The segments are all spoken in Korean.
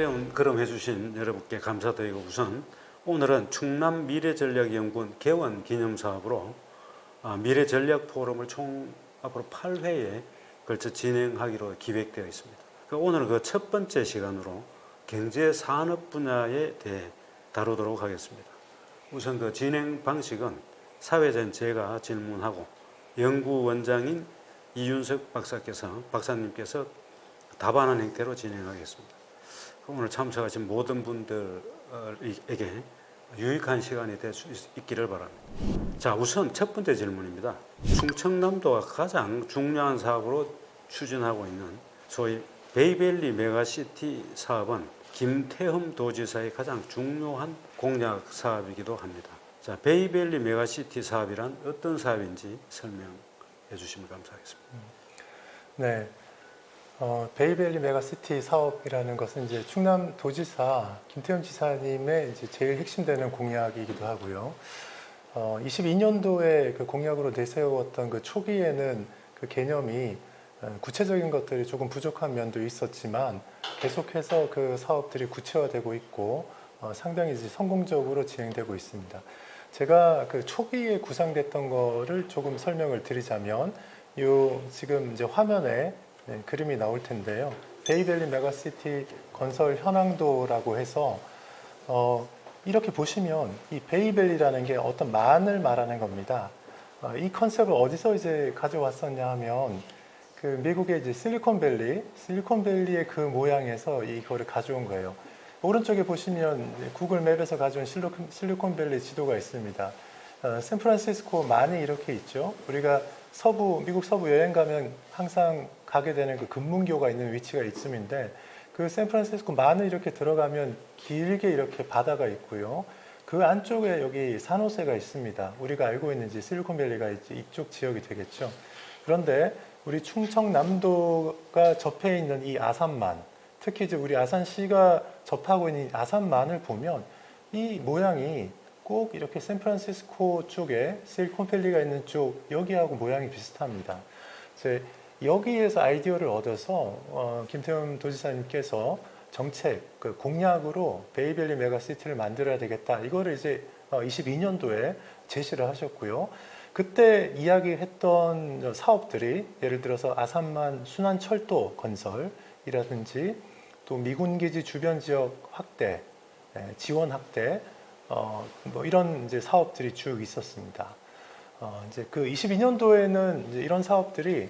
어려운 걸음 해주신 여러분께 감사드리고 우선 오늘은 충남 미래전략연구원 개원 기념사업으로 미래전략 포럼을 총 앞으로 8회에 걸쳐 진행하기로 기획되어 있습니다. 오늘 그 첫 번째 시간으로 경제 산업 분야에 대해 다루도록 하겠습니다. 우선 그 진행 방식은 사회자인 제가 질문하고 연구원장인 이윤석 박사님께서 답하는 형태로 진행하겠습니다. 오늘 참석하신 모든 분들에게 유익한 시간이 될 수 있기를 바랍니다. 자, 우선 첫 번째 질문입니다. 충청남도가 가장 중요한 사업으로 추진하고 있는 소위 베이밸리 메가시티 사업은 김태흠 도지사의 가장 중요한 공약 사업이기도 합니다. 자, 베이밸리 메가시티 사업이란 어떤 사업인지 설명해 주시면 감사하겠습니다. 네. 베이밸리 메가시티 사업이라는 것은 이제 충남도지사 김태흠 지사님의 이제 제일 핵심되는 공약이기도 하고요. 22년도에 그 공약으로 내세웠던 그 초기에는 그 개념이 구체적인 것들이 조금 부족한 면도 있었지만 계속해서 그 사업들이 구체화되고 있고 상당히 이제 성공적으로 진행되고 있습니다. 제가 그 초기에 구상됐던 거를 조금 설명을 드리자면 요 지금 이제 화면에 그림이 나올 텐데요. 베이밸리 메가시티 건설 현황도라고 해서 이렇게 보시면 이 베이밸리라는 게 어떤 만을 말하는 겁니다. 이 컨셉을 어디서 이제 가져왔었냐 하면 그 미국의 이제 실리콘밸리의 그 모양에서 이거를 가져온 거예요. 오른쪽에 보시면 구글 맵에서 가져온 실리콘밸리 지도가 있습니다. 샌프란시스코 만이 이렇게 있죠. 우리가 미국 서부 여행 가면 항상 가게 되는 그 금문교가 있는 위치가 이쯤인데 그 샌프란시스코 만을 이렇게 들어가면 길게 이렇게 바다가 있고요. 그 안쪽에 여기 산호세가 있습니다. 우리가 알고 있는 이제 실리콘밸리가 이쪽 지역이 되겠죠. 그런데 우리 충청남도가 접해 있는 이 아산만, 특히 이제 우리 아산시가 접하고 있는 이 아산만을 보면 이 모양이 꼭 이렇게 샌프란시스코 쪽에 실리콘밸리가 있는 쪽 여기하고 모양이 비슷합니다. 이제 여기에서 아이디어를 얻어서 김태흠 도지사님께서 정책, 그 공약으로 베이밸리 메가시티를 만들어야 되겠다. 이거를 이제 22년도에 제시를 하셨고요. 그때 이야기했던 사업들이 예를 들어서 아산만 순환철도 건설이라든지 또 미군기지 주변 지역 확대, 지원 확대, 뭐 이런 이제 사업들이 쭉 있었습니다. 이제 그 22년도에는 이제 이런 사업들이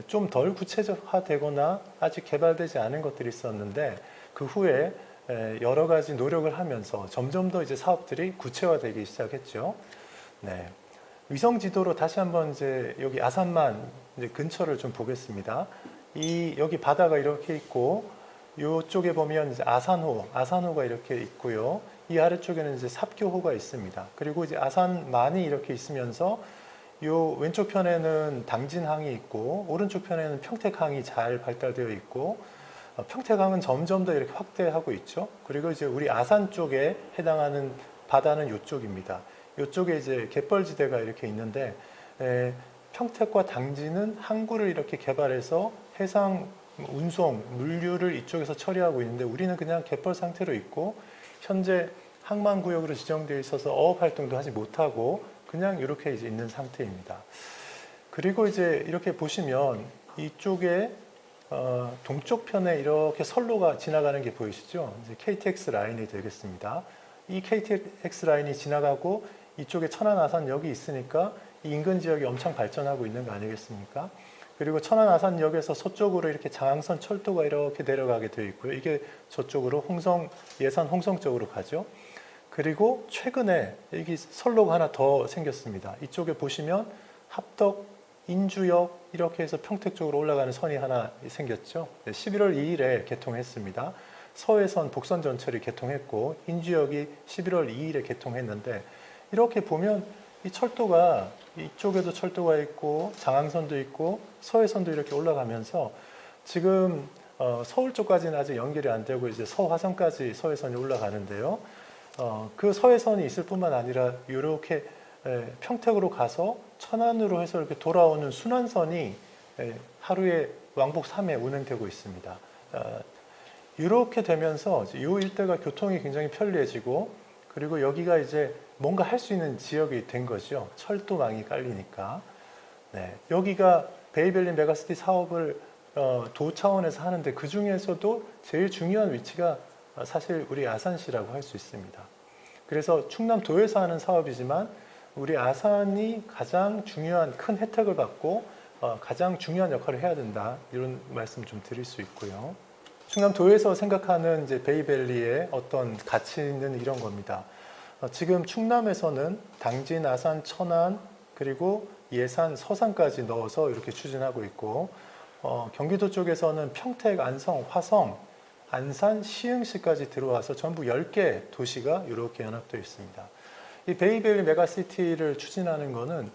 좀 덜 구체적화되거나 아직 개발되지 않은 것들이 있었는데 그 후에 여러 가지 노력을 하면서 점점 더 이제 사업들이 구체화되기 시작했죠. 네. 위성 지도로 다시 한번 이제 여기 아산만 이제 근처를 좀 보겠습니다. 여기 바다가 이렇게 있고 이쪽에 보면 이제 아산호가 이렇게 있고요. 이 아래쪽에는 이제 삽교호가 있습니다. 그리고 이제 아산만이 이렇게 있으면서 요 왼쪽 편에는 당진항이 있고 오른쪽 편에는 평택항이 잘 발달되어 있고 평택항은 점점 더 이렇게 확대하고 있죠. 그리고 이제 우리 아산 쪽에 해당하는 바다는 이쪽입니다. 이쪽에 이제 갯벌지대가 이렇게 있는데 평택과 당진은 항구를 이렇게 개발해서 해상 운송, 물류를 이쪽에서 처리하고 있는데 우리는 그냥 갯벌 상태로 있고 현재 항만구역으로 지정되어 있어서 어업 활동도 하지 못하고 그냥 이렇게 이제 있는 상태입니다. 그리고 이제 이렇게 보시면 이쪽에 동쪽 편에 이렇게 선로가 지나가는 게 보이시죠? 이제 KTX 라인이 되겠습니다. 이 KTX 라인이 지나가고 이쪽에 천안아산역이 있으니까 이 인근 지역이 엄청 발전하고 있는 거 아니겠습니까? 그리고 천안아산역에서 서쪽으로 이렇게 장항선 철도가 이렇게 내려가게 되어 있고요. 이게 저쪽으로 예산 홍성 쪽으로 가죠. 그리고 최근에 여기 선로가 하나 더 생겼습니다. 이쪽에 보시면 합덕, 인주역 이렇게 해서 평택 쪽으로 올라가는 선이 하나 생겼죠. 11월 2일에 개통했습니다. 서해선 복선 전철이 개통했고 인주역이 11월 2일에 개통했는데 이렇게 보면 이 철도가 이쪽에도 철도가 있고 장항선도 있고 서해선도 이렇게 올라가면서 지금 서울 쪽까지는 아직 연결이 안 되고 이제 서화선까지 서해선이 올라가는데요. 그 서해선이 있을 뿐만 아니라 이렇게 평택으로 가서 천안으로 해서 이렇게 돌아오는 순환선이 하루에 왕복 3회 운행되고 있습니다. 이렇게 되면서 이 일대가 교통이 굉장히 편리해지고 그리고 여기가 이제 뭔가 할 수 있는 지역이 된 거죠. 철도망이 깔리니까. 네, 여기가 베이밸리 메가시티 사업을 도 차원에서 하는데 그 중에서도 제일 중요한 위치가 사실 우리 아산시라고 할 수 있습니다. 그래서 충남도에서 하는 사업이지만 우리 아산이 가장 중요한 큰 혜택을 받고 가장 중요한 역할을 해야 된다 이런 말씀 좀 드릴 수 있고요. 충남도에서 생각하는 이제 베이밸리의 어떤 가치는 이런 겁니다. 지금 충남에서는 당진, 아산, 천안 그리고 예산, 서산까지 넣어서 이렇게 추진하고 있고 경기도 쪽에서는 평택, 안성, 화성, 안산, 시흥시까지 들어와서 전부 10개 도시가 이렇게 연합되어 있습니다. 이 베이밸리 메가시티를 추진하는 거는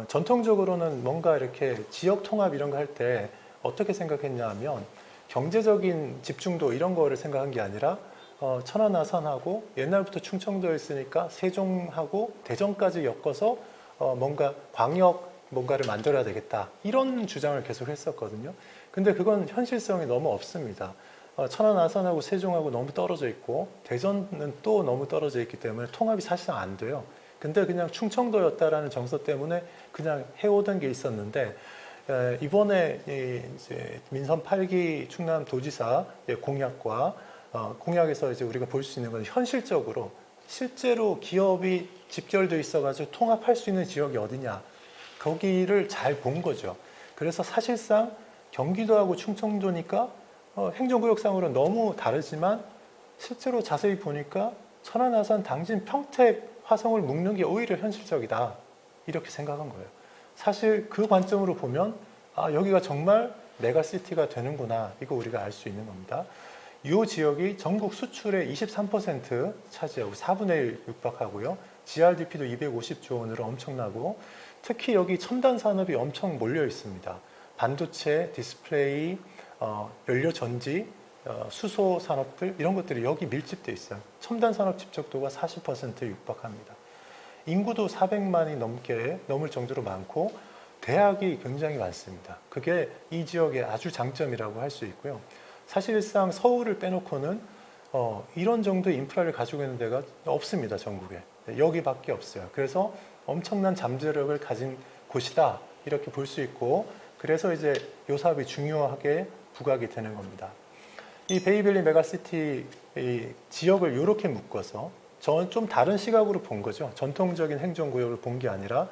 전통적으로는 뭔가 이렇게 지역 통합 이런 거 할 때 어떻게 생각했냐 하면 경제적인 집중도 이런 거를 생각한 게 아니라 천안, 아산하고 옛날부터 충청도에 있으니까 세종하고 대전까지 엮어서 뭔가 광역 뭔가를 만들어야 되겠다 이런 주장을 계속 했었거든요. 근데 그건 현실성이 너무 없습니다. 천안, 아산하고 세종하고 너무 떨어져 있고 대전은 또 너무 떨어져 있기 때문에 통합이 사실상 안 돼요. 근데 그냥 충청도였다라는 정서 때문에 그냥 해오던 게 있었는데 이번에 이제 민선 8기 충남도지사 공약과 공약에서 이제 우리가 볼 수 있는 건 현실적으로 실제로 기업이 집결돼 있어가지고 통합할 수 있는 지역이 어디냐 거기를 잘 본 거죠. 그래서 사실상 경기도하고 충청도니까 행정구역상으로 너무 다르지만 실제로 자세히 보니까 천안, 아산, 당진, 평택, 화성을 묶는 게 오히려 현실적이다 이렇게 생각한 거예요. 사실 그 관점으로 보면 여기가 정말 메가시티가 되는구나 이거 우리가 알 수 있는 겁니다. 이 지역이 전국 수출의 23% 차지하고 4분의 1 육박하고요. GRDP도 250조 원으로 엄청나고 특히 여기 첨단 산업이 엄청 몰려 있습니다. 반도체, 디스플레이, 연료 전지, 수소 산업들 이런 것들이 여기 밀집돼 있어요. 첨단 산업 집적도가 40%에 육박합니다. 인구도 400만이 넘을 정도로 많고 대학이 굉장히 많습니다. 그게 이 지역의 아주 장점이라고 할 수 있고요. 사실상 서울을 빼놓고는 이런 정도의 인프라를 가지고 있는 데가 없습니다. 전국에. 여기밖에 없어요. 그래서 엄청난 잠재력을 가진 곳이다 이렇게 볼 수 있고 그래서 이제 이 사업이 중요하게 부각이 되는 겁니다. 이 베이밸리 메가시티 이 지역을 이렇게 묶어서 저는 좀 다른 시각으로 본 거죠. 전통적인 행정구역을 본 게 아니라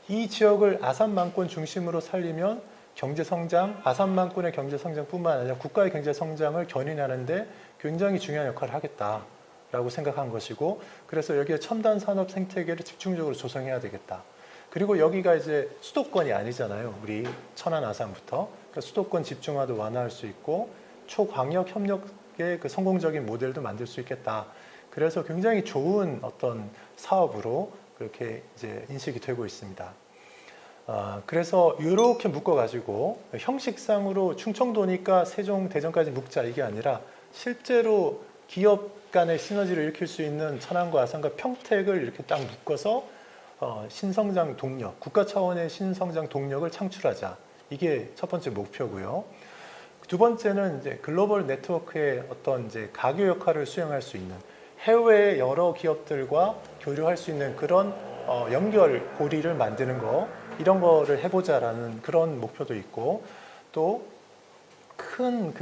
이 지역을 아산만권 중심으로 살리면 경제성장, 아산만권의 경제성장뿐만 아니라 국가의 경제성장을 견인하는데 굉장히 중요한 역할을 하겠다라고 생각한 것이고 그래서 여기에 첨단 산업 생태계를 집중적으로 조성해야 되겠다. 그리고 여기가 이제 수도권이 아니잖아요. 우리 천안, 아산부터. 그러니까 수도권 집중화도 완화할 수 있고 초광역 협력의 그 성공적인 모델도 만들 수 있겠다. 그래서 굉장히 좋은 어떤 사업으로 그렇게 이제 인식이 되고 있습니다. 그래서 이렇게 묶어가지고 형식상으로 충청도니까 세종, 대전까지 묶자 이게 아니라 실제로 기업 간의 시너지를 일으킬 수 있는 천안과 아산과 평택을 이렇게 딱 묶어서 신성장 동력, 국가 차원의 신성장 동력을 창출하자. 이게 첫 번째 목표고요. 두 번째는 이제 글로벌 네트워크의 어떤 이제 가교 역할을 수행할 수 있는 해외의 여러 기업들과 교류할 수 있는 그런 연결 고리를 만드는 거 이런 거를 해보자라는 그런 목표도 있고 또 큰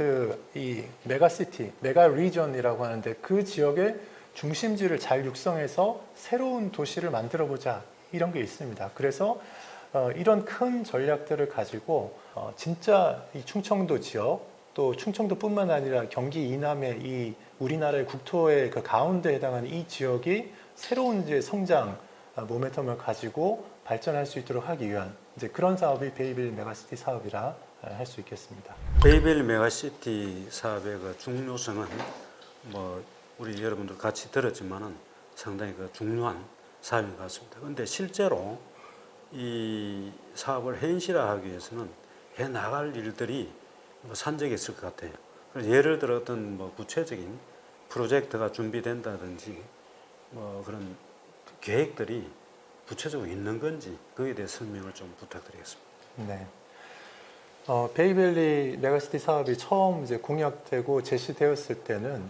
이 메가시티, 메가 리전이라고 하는데 그 지역의 중심지를 잘 육성해서 새로운 도시를 만들어 보자 이런 게 있습니다. 그래서 이런 큰 전략들을 가지고 진짜 이 충청도 지역 또 충청도뿐만 아니라 경기 이남의 이 우리나라의 국토의 그 가운데에 해당하는 이 지역이 새로운 이제 성장 모멘텀을 가지고 발전할 수 있도록 하기 위한 이제 그런 사업이 베이밸리 메가시티 사업이라 할 수 있겠습니다. 베이밸리 메가시티 사업의 그 중요성은 뭐 우리 여러분들 같이 들었지만은 상당히 그 중요한 사업인 것 같습니다. 그런데 실제로 이 사업을 현실화하기 위해서는 해 나갈 일들이 산적이 있을 것 같아요. 그래서 예를 들어 어떤 뭐 구체적인 프로젝트가 준비된다든지 뭐 그런 계획들이 구체적으로 있는 건지 그에 대해 설명을 좀 부탁드리겠습니다. 네. 베이밸리 메가시티 사업이 처음 이제 공약되고 제시되었을 때는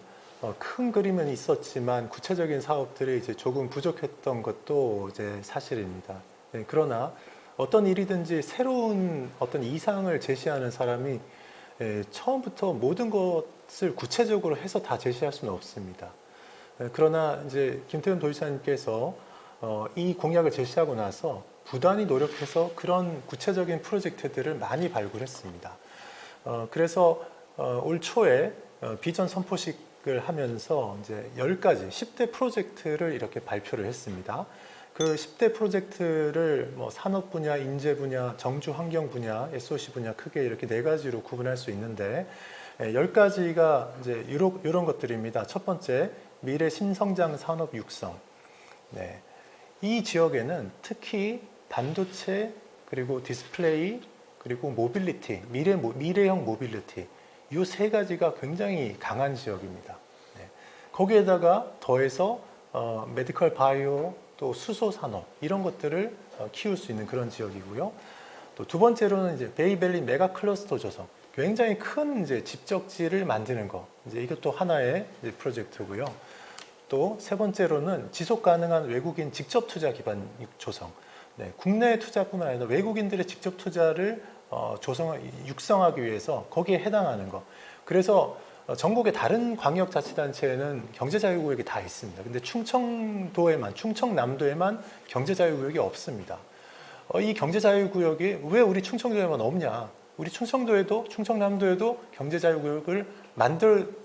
큰 그림은 있었지만 구체적인 사업들이 이제 조금 부족했던 것도 이제 사실입니다. 네, 그러나 어떤 일이든지 새로운 어떤 이상을 제시하는 사람이 처음부터 모든 것을 구체적으로 해서 다 제시할 수는 없습니다. 그러나 이제 김태훈 도지사님께서 이 공약을 제시하고 나서 부단히 노력해서 그런 구체적인 프로젝트들을 많이 발굴했습니다. 그래서 올 초에 비전 선포식을 하면서 이제 10가지, 10대 프로젝트를 이렇게 발표를 했습니다. 그 10대 프로젝트를 뭐 산업 분야, 인재 분야, 정주 환경 분야, SOC 분야 크게 이렇게 4가지로 구분할 수 있는데 10가지가 이제 이런 것들입니다. 첫 번째, 미래 신성장 산업 육성. 네. 이 지역에는 특히 반도체, 그리고 디스플레이, 그리고 모빌리티, 미래형 모빌리티, 이 3가지가 굉장히 강한 지역입니다. 네. 거기에다가 더해서 메디컬 바이오, 또 수소 산업 이런 것들을 키울 수 있는 그런 지역이고요. 또 두 번째로는 이제 베이밸리 메가 클러스터 조성, 굉장히 큰 이제 집적지를 만드는 거, 이제 이것도 하나의 이제 프로젝트고요. 또 세 번째로는 지속 가능한 외국인 직접 투자 기반 조성. 네, 국내 투자뿐만 아니라 외국인들의 직접 투자를 육성하기 위해서 거기에 해당하는 거. 그래서 전국의 다른 광역자치단체에는 경제자유구역이 다 있습니다. 근데 충청남도에만 경제자유구역이 없습니다. 이 경제자유구역이 왜 우리 충청도에만 없냐? 우리 충청남도에도 경제자유구역을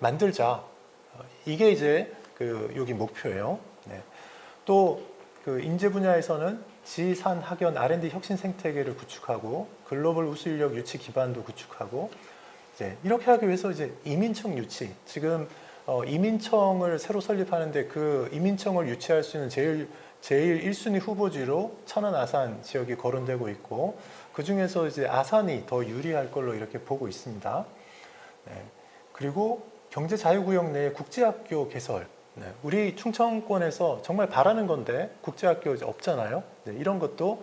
만들자. 이게 이제 여기 목표예요. 네. 또 인재 분야에서는 지산 학연 R&D 혁신 생태계를 구축하고 글로벌 우수 인력 유치 기반도 구축하고 이렇게 하기 위해서 이제 이민청 유치, 지금 이민청을 새로 설립하는데 그 이민청을 유치할 수 있는 제일 1순위 후보지로 천안 아산 지역이 거론되고 있고, 그 중에서 이제 아산이 더 유리할 걸로 이렇게 보고 있습니다. 네. 그리고 경제자유구역 내에 국제학교 개설. 네. 우리 충청권에서 정말 바라는 건데 국제학교 없잖아요. 네. 이런 것도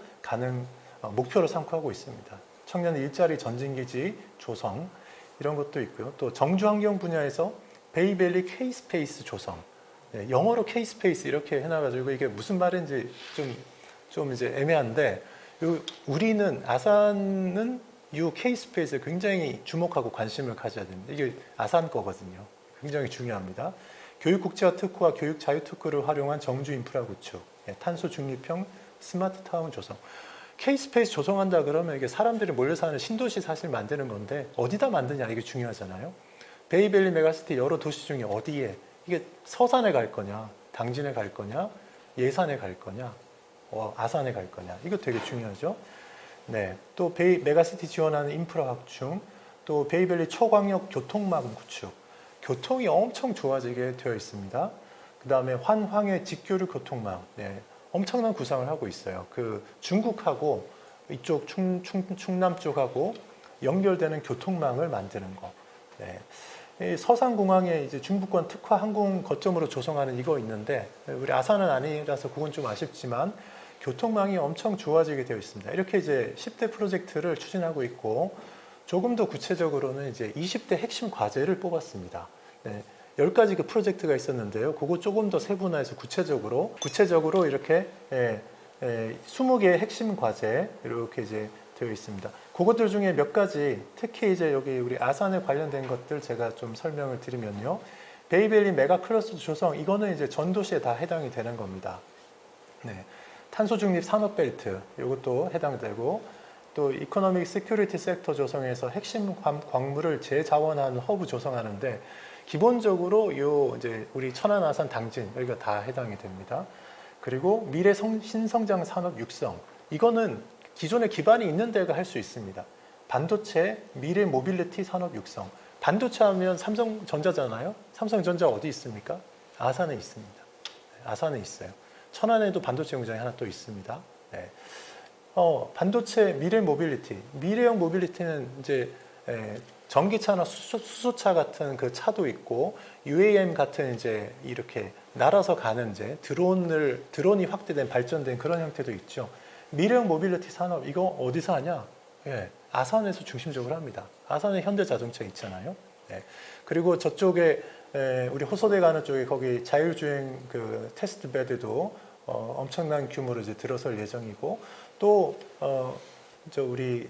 목표로 삼고 하고 있습니다. 청년 일자리 전진기지 조성, 이런 것도 있고요. 또 정주환경 분야에서 베이밸리 K-스페이스 조성. 네, 영어로 K-스페이스 이렇게 해놔가지고 이게 무슨 말인지 좀 이제 애매한데, 우리는 아산은 이 K-스페이스에 굉장히 주목하고 관심을 가져야 됩니다. 이게 아산 거거든요. 굉장히 중요합니다. 교육 국제화 특구와 교육 자유 특구를 활용한 정주 인프라 구축, 탄소 중립형 스마트 타운 조성. K-스페이스 조성한다 그러면 이게 사람들이 몰려 사는 신도시 사실 만드는 건데 어디다 만드냐 이게 중요하잖아요. 베이밸리 메가시티 여러 도시 중에 어디에, 이게 서산에 갈 거냐, 당진에 갈 거냐, 예산에 갈 거냐, 아산에 갈 거냐, 이거 되게 중요하죠. 네, 또 메가시티 지원하는 인프라 확충, 또 베이밸리 초광역 교통망 구축, 교통이 엄청 좋아지게 되어 있습니다. 그 다음에 환황해 직교류 교통망, 네, 엄청난 구상을 하고 있어요. 중국하고 이쪽 충남 쪽하고 연결되는 교통망을 만드는 거. 네. 서산공항에 이제 중부권 특화 항공 거점으로 조성하는 이거 있는데, 우리 아산은 아니라서 그건 좀 아쉽지만 교통망이 엄청 좋아지게 되어 있습니다. 이렇게 이제 10대 프로젝트를 추진하고 있고, 조금 더 구체적으로는 이제 20대 핵심 과제를 뽑았습니다. 네. 10가지 그 프로젝트가 있었는데요. 그거 조금 더 세분화해서 구체적으로 이렇게 20개의 핵심 과제 이렇게 이제 되어 있습니다. 그것들 중에 몇 가지, 특히 이제 여기 우리 아산에 관련된 것들 제가 좀 설명을 드리면요. 베이밸리 메가 클러스터 조성, 이거는 이제 전도시에 다 해당이 되는 겁니다. 네. 탄소 중립 산업 벨트, 이것도 해당되고, 또 이코노믹 시큐리티 섹터 조성에서 핵심 광물을 재자원하는 허브 조성하는데, 기본적으로 이제 우리 천안 아산 당진 여기가 다 해당이 됩니다. 그리고 미래 신성장 산업 육성, 이거는 기존에 기반이 있는 데가 할 수 있습니다. 반도체 미래 모빌리티 산업 육성. 반도체 하면 삼성전자잖아요. 삼성전자 어디 있습니까? 아산에 있습니다. 아산에 있어요. 천안에도 반도체 공장이 하나 또 있습니다. 네. 반도체 미래 모빌리티, 미래형 모빌리티는 이제 전기차나 수소차 같은 그 차도 있고, UAM 같은 이제 이렇게 날아서 가는 이제 드론이 확대된 발전된 그런 형태도 있죠. 미래형 모빌리티 산업, 이거 어디서 하냐? 예, 아산에서 중심적으로 합니다. 아산에 현대자동차 있잖아요. 네. 그리고 저쪽에 우리 호소대 가는 쪽에 거기 자율주행 그 테스트 베드도 엄청난 규모로 이제 들어설 예정이고 또 우리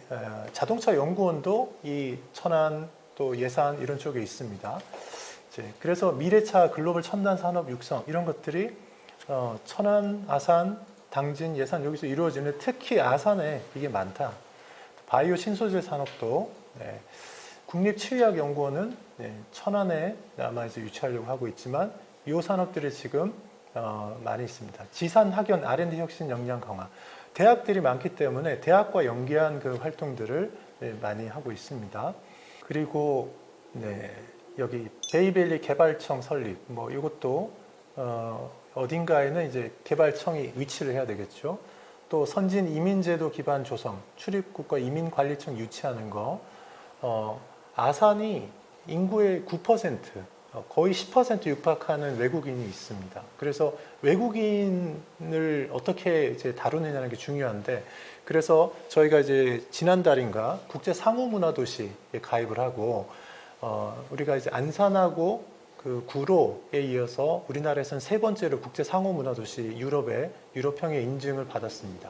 자동차 연구원도 이 천안 또 예산 이런 쪽에 있습니다. 그래서 미래차 글로벌 첨단 산업 육성 이런 것들이 천안, 아산, 당진, 예산 여기서 이루어지는 특히 아산에 이게 많다. 바이오 신소재 산업도 국립치의학연구원은 천안에 아마 이제 유치하려고 하고 있지만 이 산업들이 지금 많이 있습니다. 지산 학연 R&D 혁신 역량 강화. 대학들이 많기 때문에 대학과 연계한 그 활동들을 많이 하고 있습니다. 그리고 여기 베이밸리 개발청 설립, 뭐 이것도 어딘가에는 이제 개발청이 위치를 해야 되겠죠. 또 선진 이민제도 기반 조성, 출입국과 이민관리청 유치하는 거. 아산이 인구의 9%, 거의 10% 육박하는 외국인이 있습니다. 그래서 외국인을 어떻게 이제 다루느냐는 게 중요한데, 그래서 저희가 이제 지난달인가 국제 상호문화도시에 가입을 하고, 우리가 이제 안산하고 그 구로에 이어서 우리나라에서는 세 번째로 국제 상호문화도시 유럽의 유럽형의 인증을 받았습니다.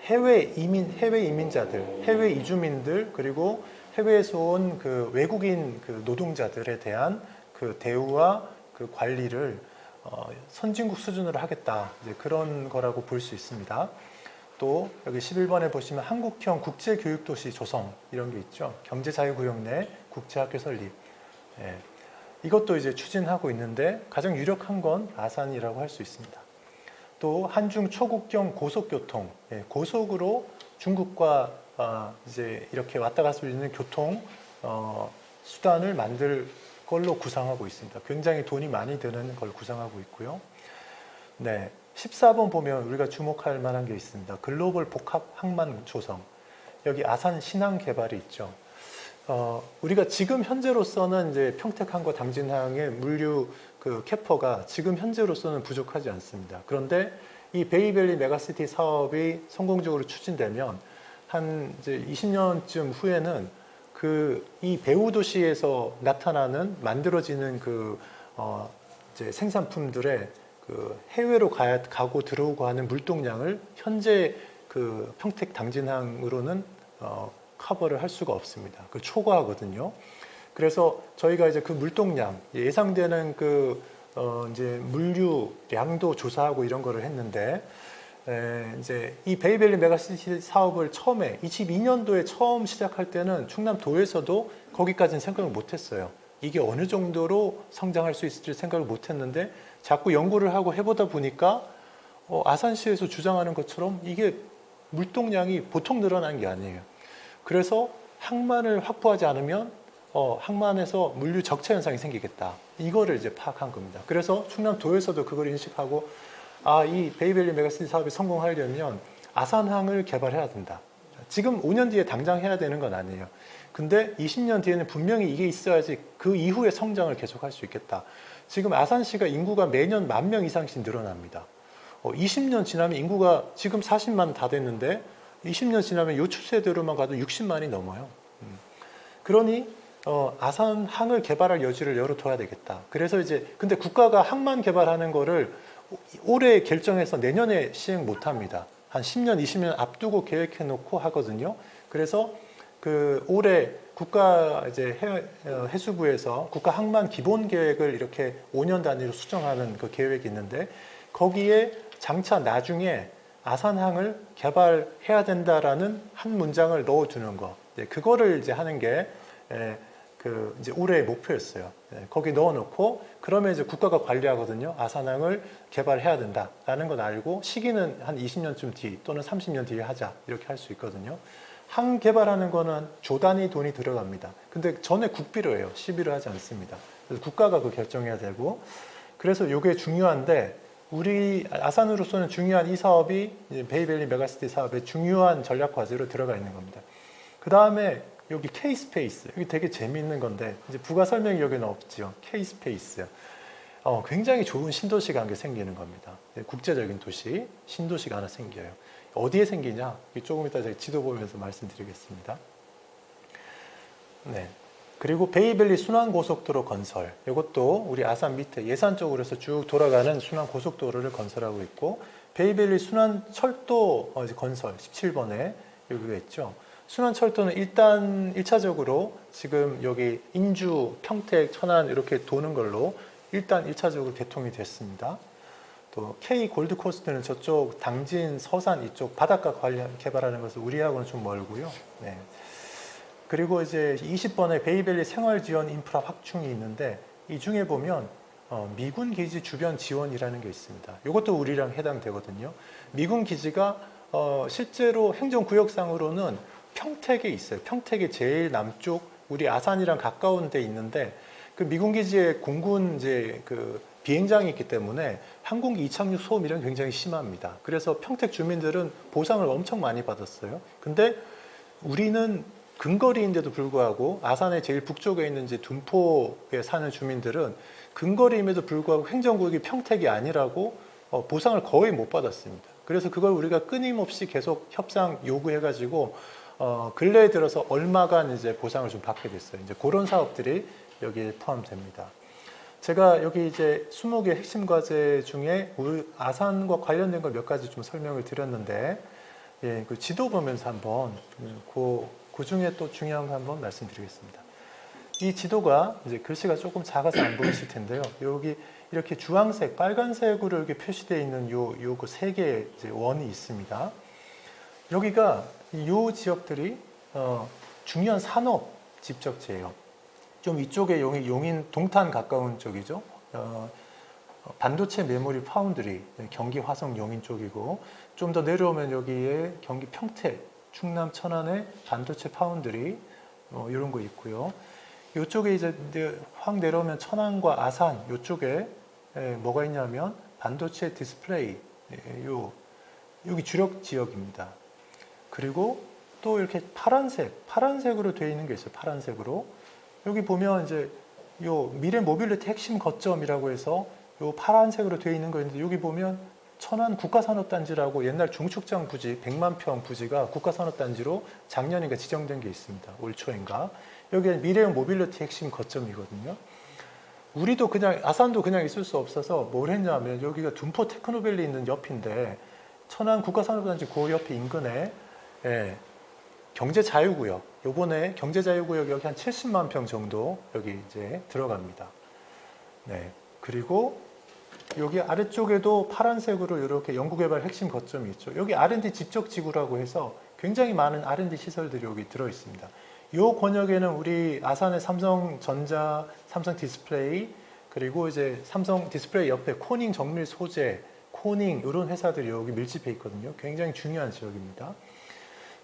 해외 이민자들, 해외 이주민들, 그리고 해외에서 온 그 외국인 그 노동자들에 대한 그 대우와 그 관리를 선진국 수준으로 하겠다. 이제 그런 거라고 볼 수 있습니다. 또 여기 11번에 보시면 한국형 국제교육도시 조성 이런 게 있죠. 경제자유구역 내 국제학교 설립. 이것도 이제 추진하고 있는데 가장 유력한 건 아산이라고 할 수 있습니다. 또 한중 초국경 고속교통, 고속으로 중국과 이제 이렇게 왔다 갈 수 있는 교통 수단을 만들 걸로 구상하고 있습니다. 굉장히 돈이 많이 드는 걸 구상하고 있고요. 14번 보면 우리가 주목할 만한 게 있습니다. 글로벌 복합 항만 조성. 여기 아산 신항 개발이 있죠. 우리가 지금 현재로서는 이제 평택항과 당진항의 물류 그 캐퍼가 지금 현재로서는 부족하지 않습니다. 그런데 이 베이밸리 메가시티 사업이 성공적으로 추진되면 한 이제 20년쯤 후에는 이 배후 도시에서 나타나는 만들어지는 이제 생산품들의 그 해외로 가고 들어오고 하는 물동량을 현재 그 평택 당진항으로는 커버를 할 수가 없습니다. 그 초과하거든요. 그래서 저희가 이제 그 물동량 예상되는 이제 물류량도 조사하고 이런 거를 했는데 이제 이 베이밸리 메가시티 사업을 처음에 22년도에 처음 시작할 때는 충남도에서도 거기까지는 생각을 못했어요. 이게 어느 정도로 성장할 수 있을지 생각을 못했는데 자꾸 연구를 하고 해보다 보니까 아산시에서 주장하는 것처럼 이게 물동량이 보통 늘어난 게 아니에요. 그래서 항만을 확보하지 않으면 항만에서 물류 적체 현상이 생기겠다. 이거를 이제 파악한 겁니다. 그래서 충남도에서도 그걸 인식하고 이 베이밸리 메가시티 사업이 성공하려면 아산항을 개발해야 된다. 지금 5년 뒤에 당장 해야 되는 건 아니에요. 근데 20년 뒤에는 분명히 이게 있어야지 그 이후에 성장을 계속할 수 있겠다. 지금 아산시가 인구가 매년 10,000명 이상씩 늘어납니다. 20년 지나면 인구가 지금 40만 다 됐는데 20년 지나면 이 추세대로만 가도 60만이 넘어요. 그러니 아산항을 개발할 여지를 열어둬야 되겠다. 그래서 이제 근데 국가가 항만 개발하는 거를 올해 결정해서 내년에 시행 못 합니다. 한 10년, 20년 앞두고 계획해 놓고 하거든요. 그래서 올해 국가 이제 해수부에서 국가 항만 기본 계획을 이렇게 5년 단위로 수정하는 그 계획이 있는데 거기에 장차 나중에 아산항을 개발해야 된다라는 한 문장을 넣어두는 거. 그거를 이제 하는 게 이제 올해의 목표였어요. 거기 넣어놓고 그러면 이제 국가가 관리하거든요. 아산항을 개발해야 된다라는 건 알고 시기는 한 20년쯤 뒤 또는 30년 뒤에 하자 이렇게 할 수 있거든요. 항 개발하는 거는 조 단위 돈이 들어갑니다. 근데 전에 국비로 해요. 시비로 하지 않습니다. 그래서 국가가 그 결정해야 되고 그래서 이게 중요한데 우리 아산으로서는 중요한 이 사업이 베이밸리 메가시티 사업의 중요한 전략 과제로 들어가 있는 겁니다. 그 다음에 여기 K-스페이스, 여기 되게 재미있는 건데 이제 부가 설명이 여기는 없죠. K-스페이스. 굉장히 좋은 신도시가 한 개 생기는 겁니다. 국제적인 도시, 신도시가 하나 생겨요. 어디에 생기냐? 조금 이따 제가 지도 보면서 말씀드리겠습니다. 네. 그리고 베이밸리 순환고속도로 건설. 이것도 우리 아산 밑에 예산 쪽으로 해서 쭉 돌아가는 순환고속도로를 건설하고 있고, 베이밸리 순환철도 건설 17번에 여기가 있죠. 순환철도는 일단 1차적으로 지금 여기 인주, 평택, 천안 이렇게 도는 걸로 일단 1차적으로 개통이 됐습니다. 또 K 골드코스트는 저쪽 당진, 서산 이쪽 바닷가 관련 개발하는 것은 우리하고는 좀 멀고요. 네. 그리고 이제 20번에 베이밸리 생활지원 인프라 확충이 있는데, 이 중에 보면 미군 기지 주변 지원이라는 게 있습니다. 이것도 우리랑 해당되거든요. 미군 기지가 실제로 행정구역상으로는 평택에 있어요. 평택의 제일 남쪽, 우리 아산이랑 가까운 데 있는데, 그 미군 기지에 공군 이제 그 비행장이 있기 때문에 항공기 이착륙 소음 이런 게 굉장히 심합니다. 그래서 평택 주민들은 보상을 엄청 많이 받았어요. 근데 우리는 근거리인데도 불구하고 아산의 제일 북쪽에 있는 이제 둔포에 사는 주민들은 근거리임에도 불구하고 행정구역이 평택이 아니라고 보상을 거의 못 받았습니다. 그래서 그걸 우리가 끊임없이 계속 협상 요구해가지고 근래에 들어서 얼마간 이제 보상을 좀 받게 됐어요. 이제 그런 사업들이 여기에 포함됩니다. 제가 여기 이제 20개 핵심 과제 중에 우리 아산과 관련된 걸 몇 가지 좀 설명을 드렸는데, 예, 그 지도 보면서 한번 그 중에 또 중요한 거 한번 말씀드리겠습니다. 이 지도가 이제 글씨가 조금 작아서 안 보이실 텐데요. 여기 이렇게 주황색, 빨간색으로 이렇게 표시되어 있는 요 세 개의 원이 있습니다. 여기가 이 지역들이 중요한 산업 집적지예요. 좀 이쪽에 용인 동탄 가까운 쪽이죠. 반도체 메모리 파운드리, 경기 화성 용인 쪽이고, 좀 더 내려오면 여기에 경기 평택, 충남 천안의 반도체 파운드리 이런 거 있고요. 이쪽에 이제 확 내려오면 천안과 아산 이쪽에 뭐가 있냐면 반도체 디스플레이, 여기 주력 지역입니다. 그리고 또 이렇게 파란색으로 되어 있는 게 있어요. 파란색으로. 여기 보면 이제 요 미래 모빌리티 핵심 거점이라고 해서 요 파란색으로 되어 있는 거 있는데, 여기 보면 천안 국가산업단지라고 옛날 중축장 부지 100만 평 부지가 국가산업단지로 작년인가 지정된 게 있습니다. 올 초인가. 여기는 미래형 모빌리티 핵심 거점이거든요. 우리도 그냥 아산도 그냥 있을 수 없어서 뭘 했냐면, 여기가 둔포 테크노밸리 있는 옆인데 천안 국가산업단지 그 옆에 인근에 경제자유구역, 요번에 경제자유구역 여기 한 70만 평 정도 여기 이제 들어갑니다. 네. 그리고 여기 아래쪽에도 파란색으로 이렇게 연구개발 핵심 거점이 있죠. 여기 R&D 집적지구라고 해서 굉장히 많은 R&D 시설들이 여기 들어 있습니다. 이 권역에는 우리 아산의 삼성전자, 삼성 디스플레이, 그리고 이제 삼성 디스플레이 옆에 코닝 정밀 소재, 코닝 이런 회사들이 여기 밀집해 있거든요. 굉장히 중요한 지역입니다.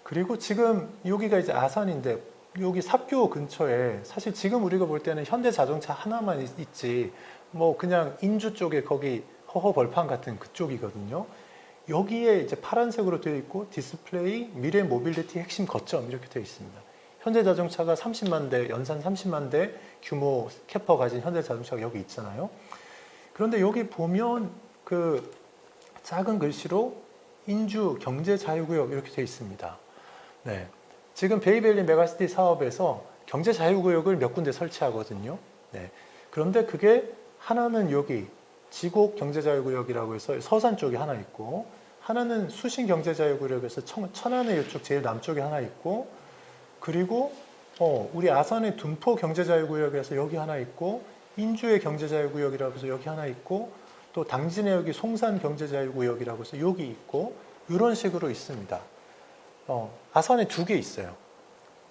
그리고 지금 여기가 이제 아산인데, 여기 삽교 근처에 사실 지금 우리가 볼 때는 현대자동차 하나만 있지, 뭐 그냥 인주 쪽에 거기 허허벌판 같은 그쪽이거든요. 여기에 이제 파란색으로 되어 있고 디스플레이, 미래 모빌리티 핵심 거점 이렇게 되어 있습니다. 현대자동차가 30만 대, 연산 30만 대 규모 캐퍼 가진 현대자동차가 여기 있잖아요. 그런데 여기 보면 그 작은 글씨로 인주 경제자유구역 이렇게 되어 있습니다. 네. 지금 베이밸리 메가시티 사업에서 경제자유구역을 몇 군데 설치하거든요. 네. 그런데 그게 하나는 여기 지곡 경제자유구역이라고 해서 서산 쪽에 하나 있고, 하나는 수신 경제자유구역에서 천안의 이쪽 제일 남쪽에 하나 있고, 그리고 우리 아산의 둔포 경제자유구역에서 여기 하나 있고, 인주의 경제자유구역이라고 해서 여기 하나 있고, 또 당진의 여기 송산 경제자유구역이라고 해서 여기 있고, 이런 식으로 있습니다. 아산에 2개 있어요.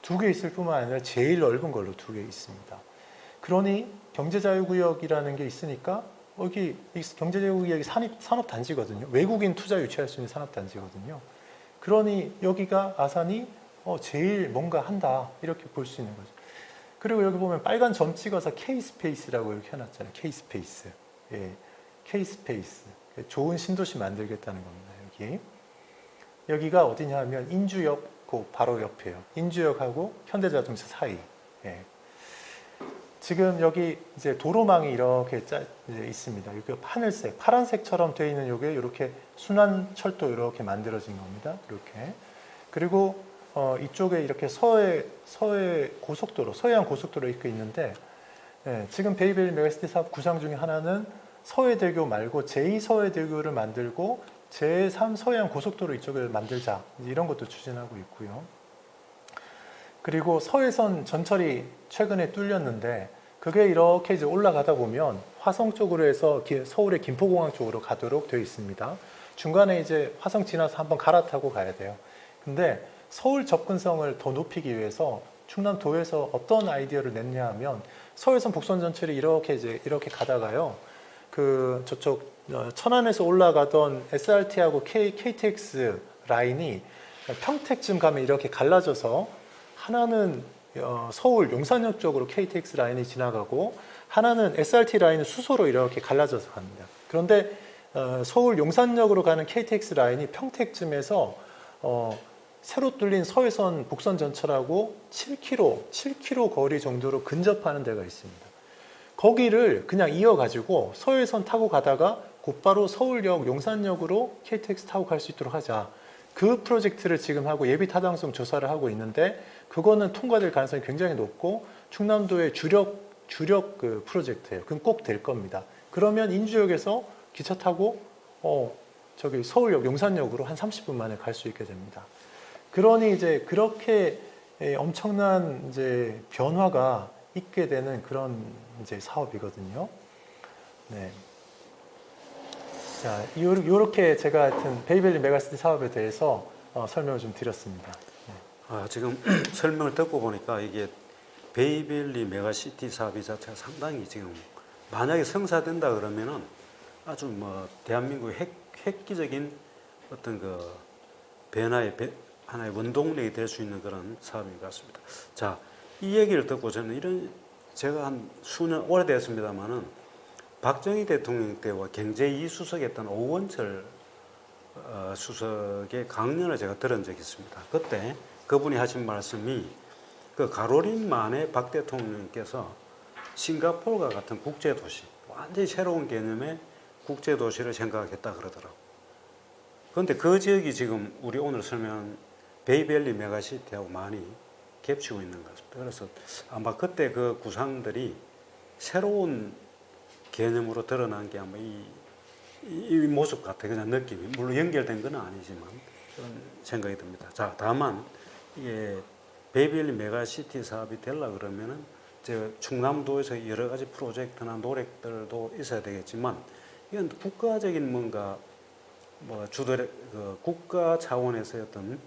2개 있을 뿐만 아니라 제일 넓은 걸로 2개 있습니다. 그러니 경제자유구역이라는 게 있으니까 여기 경제자유구역이 산업단지거든요. 외국인 투자 유치할 수 있는 산업단지거든요. 그러니 여기가 아산이 제일 뭔가 한다 이렇게 볼 수 있는 거죠. 그리고 여기 보면 빨간 점 찍어서 K-스페이스라고 이렇게 해놨잖아요. K-스페이스. 예, K-스페이스. 좋은 신도시 만들겠다는 겁니다. 여기가 어디냐 하면 인주역 그 바로 옆이에요. 인주역하고 현대자동차 사이. 예. 지금 여기 이제 도로망이 이렇게 이제 있습니다. 이게 하늘색, 파란색처럼 되어 있는 요게 이렇게 순환 철도 이렇게 만들어진 겁니다. 이렇게. 그리고 이쪽에 이렇게 서해 고속도로, 서해안 고속도로 이렇게 있는데, 예, 지금 베이벨리 메가시티 사업 구상 중에 하나는 서해대교 말고 제2서해대교를 만들고 제3 서해안 고속도로 이쪽을 만들자, 이런 것도 추진하고 있고요. 그리고 서해선 전철이 최근에 뚫렸는데 그게 이렇게 이제 올라가다 보면 화성 쪽으로 해서 서울의 김포공항 쪽으로 가도록 되어 있습니다. 중간에 이제 화성 지나서 한번 갈아타고 가야 돼요. 근데 서울 접근성을 더 높이기 위해서 충남도에서 어떤 아이디어를 냈냐 하면 서해선 복선 전철이 이렇게 가다가요. 그 저쪽 천안에서 올라가던 SRT하고 KTX 라인이 평택쯤 가면 이렇게 갈라져서 하나는 서울 용산역 쪽으로 KTX 라인이 지나가고 하나는 SRT 라인은 수소로 이렇게 갈라져서 갑니다. 그런데 서울 용산역으로 가는 KTX 라인이 평택쯤에서 새로 뚫린 서해선 복선 전철하고 7km 거리 정도로 근접하는 데가 있습니다. 거기를 그냥 이어가지고 서해선 타고 가다가 곧바로 서울역 용산역으로 KTX 타고 갈 수 있도록 하자. 그 프로젝트를 지금 하고 예비 타당성 조사를 하고 있는데 그거는 통과될 가능성이 굉장히 높고 충남도의 주력 그 프로젝트예요. 그건 꼭 될 겁니다. 그러면 인주역에서 기차 타고 저기 서울역 용산역으로 한 30분 만에 갈 수 있게 됩니다. 그러니 이제 그렇게 엄청난 이제 변화가 있게 되는 그런 이제 사업이거든요. 네. 자, 요렇게 제가 하여튼 베이벨리 메가시티 사업에 대해서 설명을 좀 드렸습니다. 네. 지금 설명을 듣고 보니까 이게 베이벨리 메가시티 사업이 자체가 상당히 지금 만약에 성사된다 그러면은 아주 뭐 대한민국의 획기적인 어떤 그 변화의 하나의 원동력이 될 수 있는 그런 사업인 것 같습니다. 자, 이 얘기를 듣고 저는 제가 한 수년 오래됐습니다만은 박정희 대통령 때와 경제 이수석했던 오원철 수석의 강연을 제가 들은 적이 있습니다. 그때 그분이 하신 말씀이 그 가로림 만에 박 대통령께서 싱가포르와 같은 국제도시, 완전히 새로운 개념의 국제도시를 생각하겠다 그러더라고요. 그런데 그 지역이 지금 우리 오늘 설명한 베이벨리 메가시티하고 많이 겹치고 있는 것 같습니다. 그래서 아마 그때 그 구상들이 새로운 개념으로 드러난 게 아마 이 모습 같아요. 그냥 느낌이. 물론 연결된 건 아니지만 그런 생각이 듭니다. 자, 다만 이게 베이벨리 메가시티 사업이 되려고 그러면은 충남도에서 여러 가지 프로젝트나 노력들도 있어야 되겠지만 이건 국가적인 뭔가 그 국가 차원에서의 어떤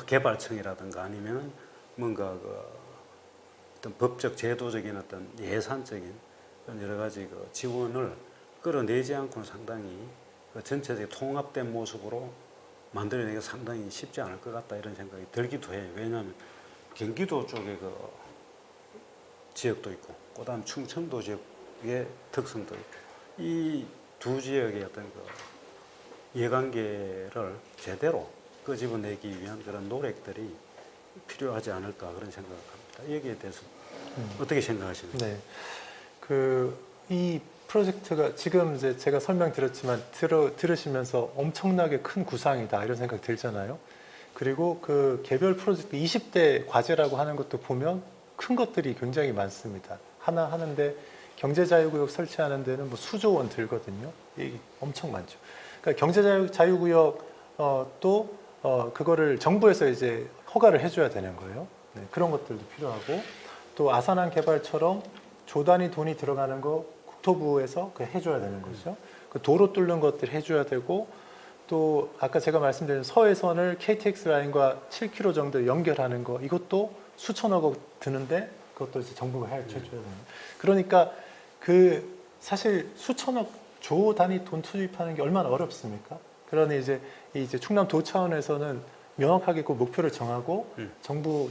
개발청이라든가 아니면 뭔가 어떤 법적 제도적인 어떤 예산적인 그런 여러 가지 그 지원을 끌어내지 않고는 상당히 그 전체적인 통합된 모습으로 만들어내기가 상당히 쉽지 않을 것 같다 이런 생각이 들기도 해요. 왜냐하면 경기도 쪽에 그 지역도 있고 그다음 충청도 지역의 특성도 있고 이 두 지역의 어떤 그 이해관계를 제대로 끄집어내기 위한 그런 노력들이 필요하지 않을까 그런 생각을 합니다. 여기에 대해서 어떻게 생각하시나요? 네. 이 프로젝트가 지금 이제 제가 설명드렸지만 들으시면서 엄청나게 큰 구상이다 이런 생각 들잖아요. 그리고 그 개별 프로젝트 20대 과제라고 하는 것도 보면 큰 것들이 굉장히 많습니다. 하나 하는데 경제자유구역 설치하는 데는 뭐 수조 원 들거든요. 이게 엄청 많죠. 그러니까 경제자유구역 또 그거를 정부에서 이제 허가를 해줘야 되는 거예요. 네, 그런 것들도 필요하고 또 아산항 개발처럼 조 단위 돈이 들어가는 거 국토부에서 해줘야 되는 거죠. 그 도로 뚫는 것들 해줘야 되고 또 아까 제가 말씀드린 서해선을 KTX 라인과 7km 정도 연결하는 거 이것도 수천억 원 드는데 그것도 이제 정부가 해줘야 되는 거예요. 그러니까 그 사실 수천억 조 단위 돈 투입하는 게 얼마나 어렵습니까? 그러니 이제 충남도 차원에서는 명확하게 그 목표를 정하고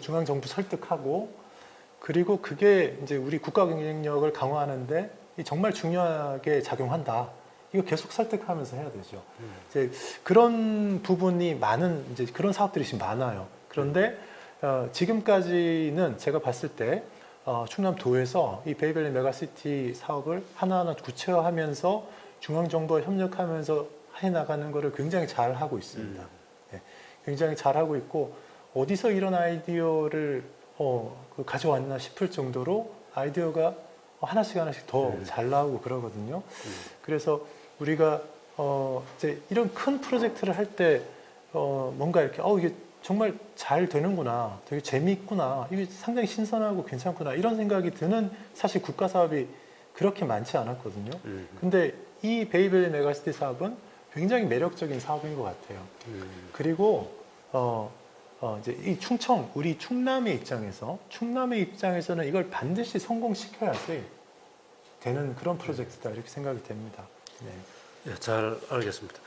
중앙 정부 설득하고 그리고 그게 이제 우리 국가 경쟁력을 강화하는데 정말 중요하게 작용한다. 이거 계속 설득하면서 해야 되죠. 이제 그런 부분이 많은 이제 그런 사업들이 지금 많아요. 그런데 지금까지는 제가 봤을 때 충남도에서 이 베이밸리 메가시티 사업을 하나하나 구체화하면서 중앙정부와 협력하면서 해나가는 것을 굉장히 잘 하고 있습니다. 네, 굉장히 잘 하고 있고 어디서 이런 아이디어를 가져왔나 싶을 정도로 아이디어가 하나씩 더 잘 나오고 그러거든요. 그래서 우리가 이제 이런 큰 프로젝트를 할 때 뭔가 이렇게 이게 정말 잘 되는구나, 되게 재미있구나, 이게 상당히 신선하고 괜찮구나 이런 생각이 드는 사실 국가 사업이 그렇게 많지 않았거든요. 근데 이 베이밸리 메가시티 사업은 굉장히 매력적인 사업인 것 같아요. 그리고 이제 이 우리 충남의 입장에서는 이걸 반드시 성공시켜야지 되는 그런 프로젝트다 이렇게 생각이 됩니다. 네. 예, 잘 알겠습니다.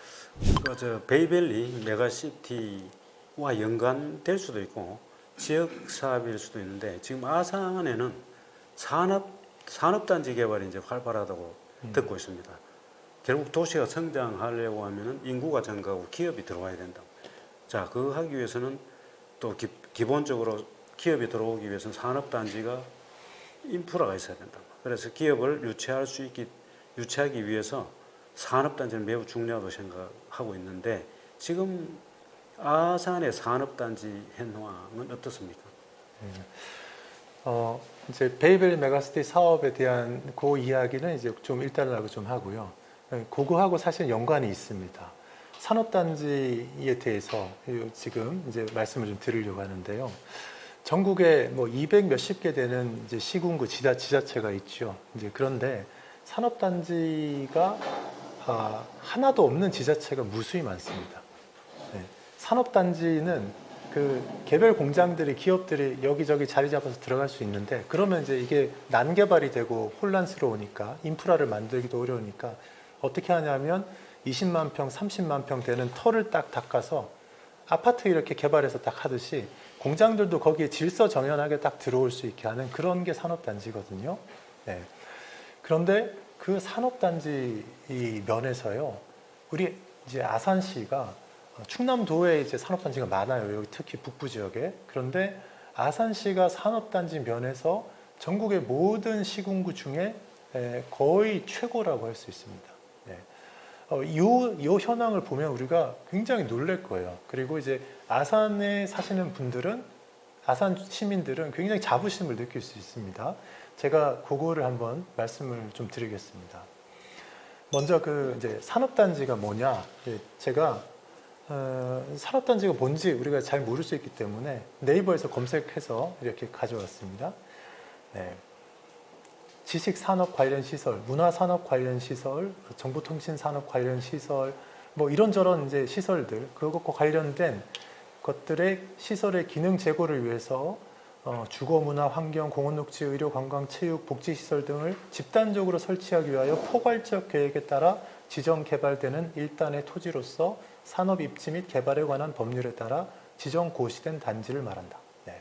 저 베이밸리 메가시티와 연관될 수도 있고 지역 사업일 수도 있는데 지금 아산에는 산업단지 개발이 이제 활발하다고 듣고 있습니다. 결국 도시가 성장하려고 하면은 인구가 증가하고 기업이 들어와야 된다. 자, 그거 하기 위해서는 또 기본적으로 기업이 들어오기 위해서는 산업단지가 인프라가 있어야 된다. 그래서 기업을 유치하기 위해서 산업단지는 매우 중요하다고 생각하고 있는데 지금 아산의 산업단지 현황은 어떻습니까? 이제 베이밸리 메가시티 사업에 대한 그 이야기는 이제 좀 일단락을 좀 하고요. 그거하고 사실 연관이 있습니다. 산업단지에 대해서 지금 이제 말씀을 좀 드리려고 하는데요. 전국에 뭐 200 몇십 개 되는 이제 시군구 지자체가 있죠. 이제 그런데 산업단지가 하나도 없는 지자체가 무수히 많습니다. 네. 산업단지는 그 개별 공장들이 기업들이 여기저기 자리 잡아서 들어갈 수 있는데 그러면 이제 이게 난개발이 되고 혼란스러우니까 인프라를 만들기도 어려우니까 어떻게 하냐면 20만 평, 30만 평 되는 터를 딱 닦아서 아파트 이렇게 개발해서 딱 하듯이 공장들도 거기에 질서정연하게 딱 들어올 수 있게 하는 그런 게 산업단지거든요. 네. 그런데 그 산업단지 이 면에서요, 우리 이제 아산시가 충남도에 이제 산업단지가 많아요. 여기 특히 북부 지역에. 그런데 아산시가 산업단지 면에서 전국의 모든 시군구 중에 거의 최고라고 할 수 있습니다. 네. 이 현황을 보면 우리가 굉장히 놀랄 거예요. 그리고 이제 아산에 사시는 분들은, 아산 시민들은 굉장히 자부심을 느낄 수 있습니다. 제가 그거를 한번 말씀을 좀 드리겠습니다. 먼저 이제 산업단지가 뭐냐? 제가 산업단지가 뭔지 우리가 잘 모를 수 있기 때문에 네이버에서 검색해서 이렇게 가져왔습니다. 네. 지식산업 관련 시설, 문화산업 관련 시설, 정보통신산업 관련 시설, 뭐 이런저런 이제 시설들, 그것과 관련된 것들의 시설의 기능 제고를 위해서 주거, 문화, 환경, 공원녹지, 의료, 관광, 체육, 복지시설 등을 집단적으로 설치하기 위하여 포괄적 계획에 따라 지정 개발되는 일단의 토지로서 산업 입지 및 개발에 관한 법률에 따라 지정 고시된 단지를 말한다. 네.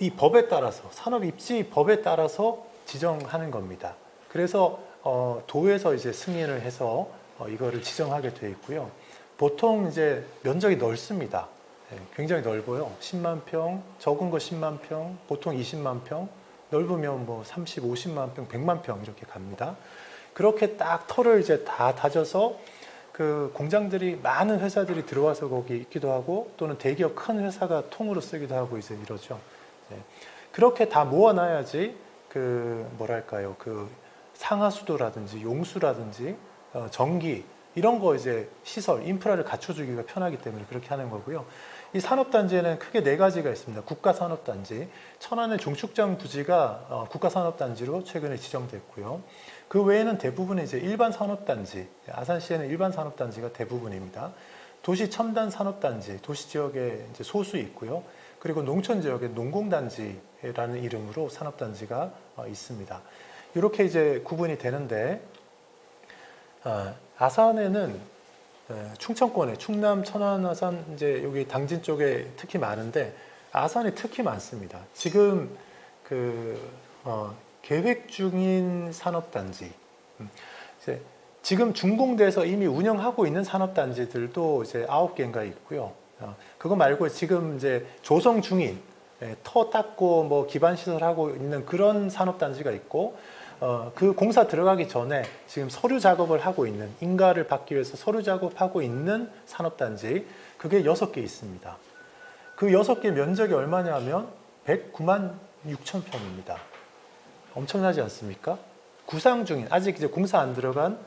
이 법에 따라서, 산업 입지 법에 따라서 지정하는 겁니다. 그래서 도에서 이제 승인을 해서 이거를 지정하게 돼 있고요. 보통 이제 면적이 넓습니다. 네, 굉장히 넓어요. 10만 평, 적은 거 10만 평, 보통 20만 평, 넓으면 뭐 30, 50만 평, 100만 평 이렇게 갑니다. 그렇게 딱 터를 이제 다 다져서 그 공장들이 많은 회사들이 들어와서 거기 있기도 하고 또는 대기업 큰 회사가 통으로 쓰기도 하고 이제 이러죠. 네. 그렇게 다 모아놔야지 뭐랄까요, 상하수도라든지 용수라든지 전기 이런 거 이제 시설, 인프라를 갖춰주기가 편하기 때문에 그렇게 하는 거고요. 이 산업단지에는 크게 4가지가 있습니다. 국가산업단지, 천안의 종축장 부지가 국가산업단지로 최근에 지정됐고요. 그 외에는 대부분 이제 일반 산업단지, 아산시에는 일반 산업단지가 대부분입니다. 도시 첨단 산업단지, 도시 지역에 이제 소수 있고요. 그리고 농촌 지역에 농공단지라는 이름으로 산업단지가 있습니다. 이렇게 이제 구분이 되는데, 아산에는 충청권에 충남, 천안, 아산 이제 여기 당진 쪽에 특히 많은데 아산이 특히 많습니다. 지금 계획 중인 산업단지, 이제 지금 준공돼서 이미 운영하고 있는 산업단지들도 이제 9개인가 있고요. 그거 말고 지금 이제 조성 중인 터 닦고 뭐 기반 시설하고 있는 그런 산업단지가 있고 그 공사 들어가기 전에 지금 서류 작업을 하고 있는 인가를 받기 위해서 서류 작업하고 있는 산업단지 그게 6개 있습니다. 그 6개 면적이 얼마냐면 109만 6천 평입니다. 엄청나지 않습니까? 구상 중인 아직 이제 공사 안 들어간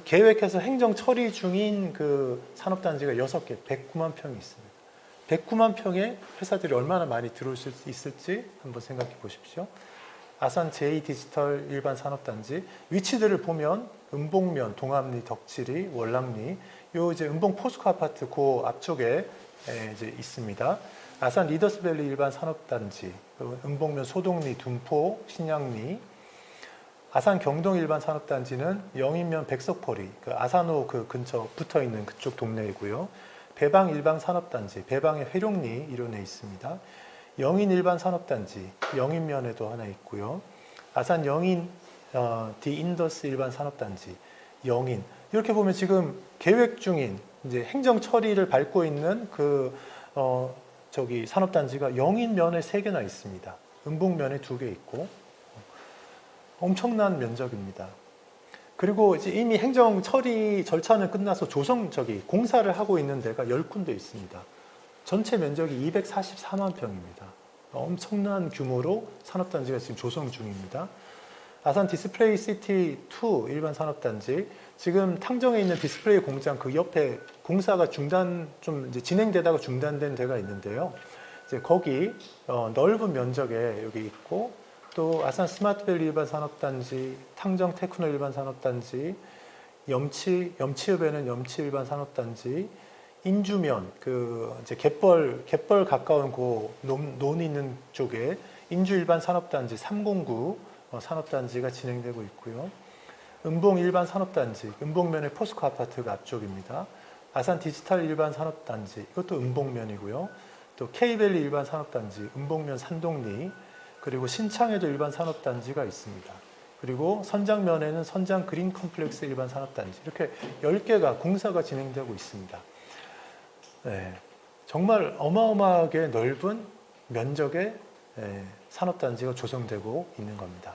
계획해서 행정 처리 중인 그 산업단지가 6개 109만 평이 있습니다. 109만 평에 회사들이 얼마나 많이 들어올 수 있을지 한번 생각해 보십시오. 아산 제2디지털 일반 산업단지 위치들을 보면 은봉면, 동암리, 덕칠리, 월남리 요 이제 은봉 포스코 아파트 그 앞쪽에 이제 있습니다. 아산 리더스밸리 일반 산업단지, 은봉면 소동리, 둔포, 신양리, 아산 경동 일반 산업단지는 영인면 백석포리, 그 아산호 그 근처 붙어 있는 그쪽 동네이고요. 배방 일반 산업단지, 배방의 회룡리 이론에 있습니다. 영인 일반 산업단지, 영인면에도 하나 있고요. 아산 영인 디인더스 일반 산업단지, 영인. 이렇게 보면 지금 계획 중인 이제 행정 처리를 밟고 있는 그 저기 산업단지가 영인면에 3개나 있습니다. 은봉면에 2개 있고 엄청난 면적입니다. 그리고 이제 이미 행정 처리 절차는 끝나서 공사를 하고 있는 데가 10군데 있습니다. 전체 면적이 244만 평입니다. 엄청난 규모로 산업단지가 지금 조성 중입니다. 아산 디스플레이 시티 2 일반 산업단지 지금 탕정에 있는 디스플레이 공장 그 옆에 공사가 좀 이제 진행되다가 중단된 데가 있는데요. 이제 거기 넓은 면적에 여기 있고 또 아산 스마트밸리 일반 산업단지, 탕정 테크노 일반 산업단지, 염치읍에는 염치 일반 산업단지, 인주면 그 이제 갯벌 가까운 그 논이 있는 쪽에 인주 일반 산업단지 309 산업단지가 진행되고 있고요. 은봉 일반 산업단지, 은봉면의 포스코 아파트가 앞쪽입니다. 아산 디지털 일반 산업단지, 이것도 은봉면이고요. 또 K밸리 일반 산업단지, 은봉면 산동리, 그리고 신창에도 일반 산업단지가 있습니다. 그리고 선장면에는 선장 그린 컴플렉스 일반 산업단지, 이렇게 10개가 공사가 진행되고 있습니다. 네, 정말 어마어마하게 넓은 면적의 산업단지가 조성되고 있는 겁니다.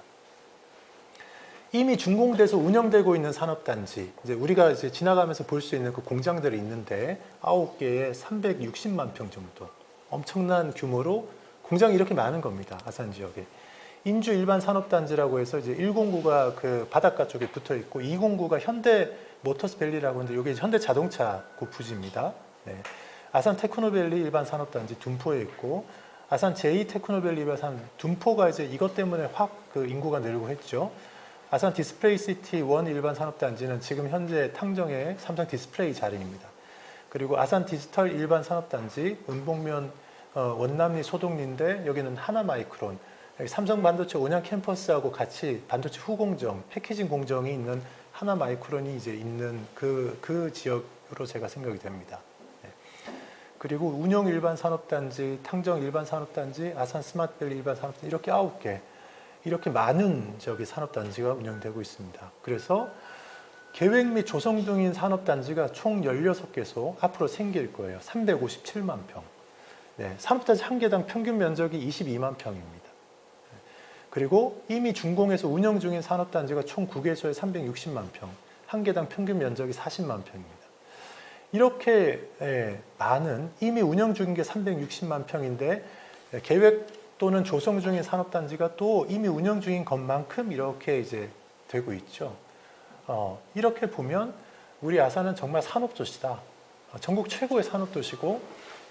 이미 준공돼서 운영되고 있는 산업단지, 이제 우리가 이제 지나가면서 볼 수 있는 그 공장들이 있는데 9개에 360만 평 정도, 엄청난 규모로 공장이 이렇게 많은 겁니다. 아산 지역에. 인주 일반 산업단지라고 해서 이제 109가 그 바닷가 쪽에 붙어 있고 209가 현대 모터스밸리라고 하는데 이게 현대 자동차 그 부지입니다. 네. 아산 테크노밸리 일반 산업단지 둔포에 있고 아산 제2 테크노밸리 일반 둔포가 이제 이것 때문에 확 그 인구가 늘고 했죠. 아산 디스플레이 시티 1 일반 산업단지는 지금 현재 탕정의 삼성 디스플레이 자리입니다. 그리고 아산 디지털 일반 산업단지 은봉면 원남리 소동리인데 여기는 하나마이크론, 삼성 반도체 온양 캠퍼스하고 같이 반도체 후공정, 패키징 공정이 있는 하나마이크론이 이제 있는 그 지역으로 제가 생각이 됩니다. 네. 그리고 운영 일반 산업단지, 탕정 일반 산업단지, 아산 스마트밸리 일반 산업단지 이렇게 9개, 이렇게 많은 저기 산업단지가 운영되고 있습니다. 그래서 계획 및 조성 중인 산업단지가 총 16개소 앞으로 생길 거예요. 357만 평. 네, 산업단지 한 개당 평균 면적이 22만 평입니다. 그리고 이미 준공해서 운영 중인 산업단지가 총 9개소에 360만 평, 한 개당 평균 면적이 40만 평입니다. 이렇게 많은 이미 운영 중인 게 360만 평인데 계획 또는 조성 중인 산업단지가 또 이미 운영 중인 것만큼 이렇게 이제 되고 있죠. 이렇게 보면 우리 아산은 정말 산업도시다. 전국 최고의 산업도시고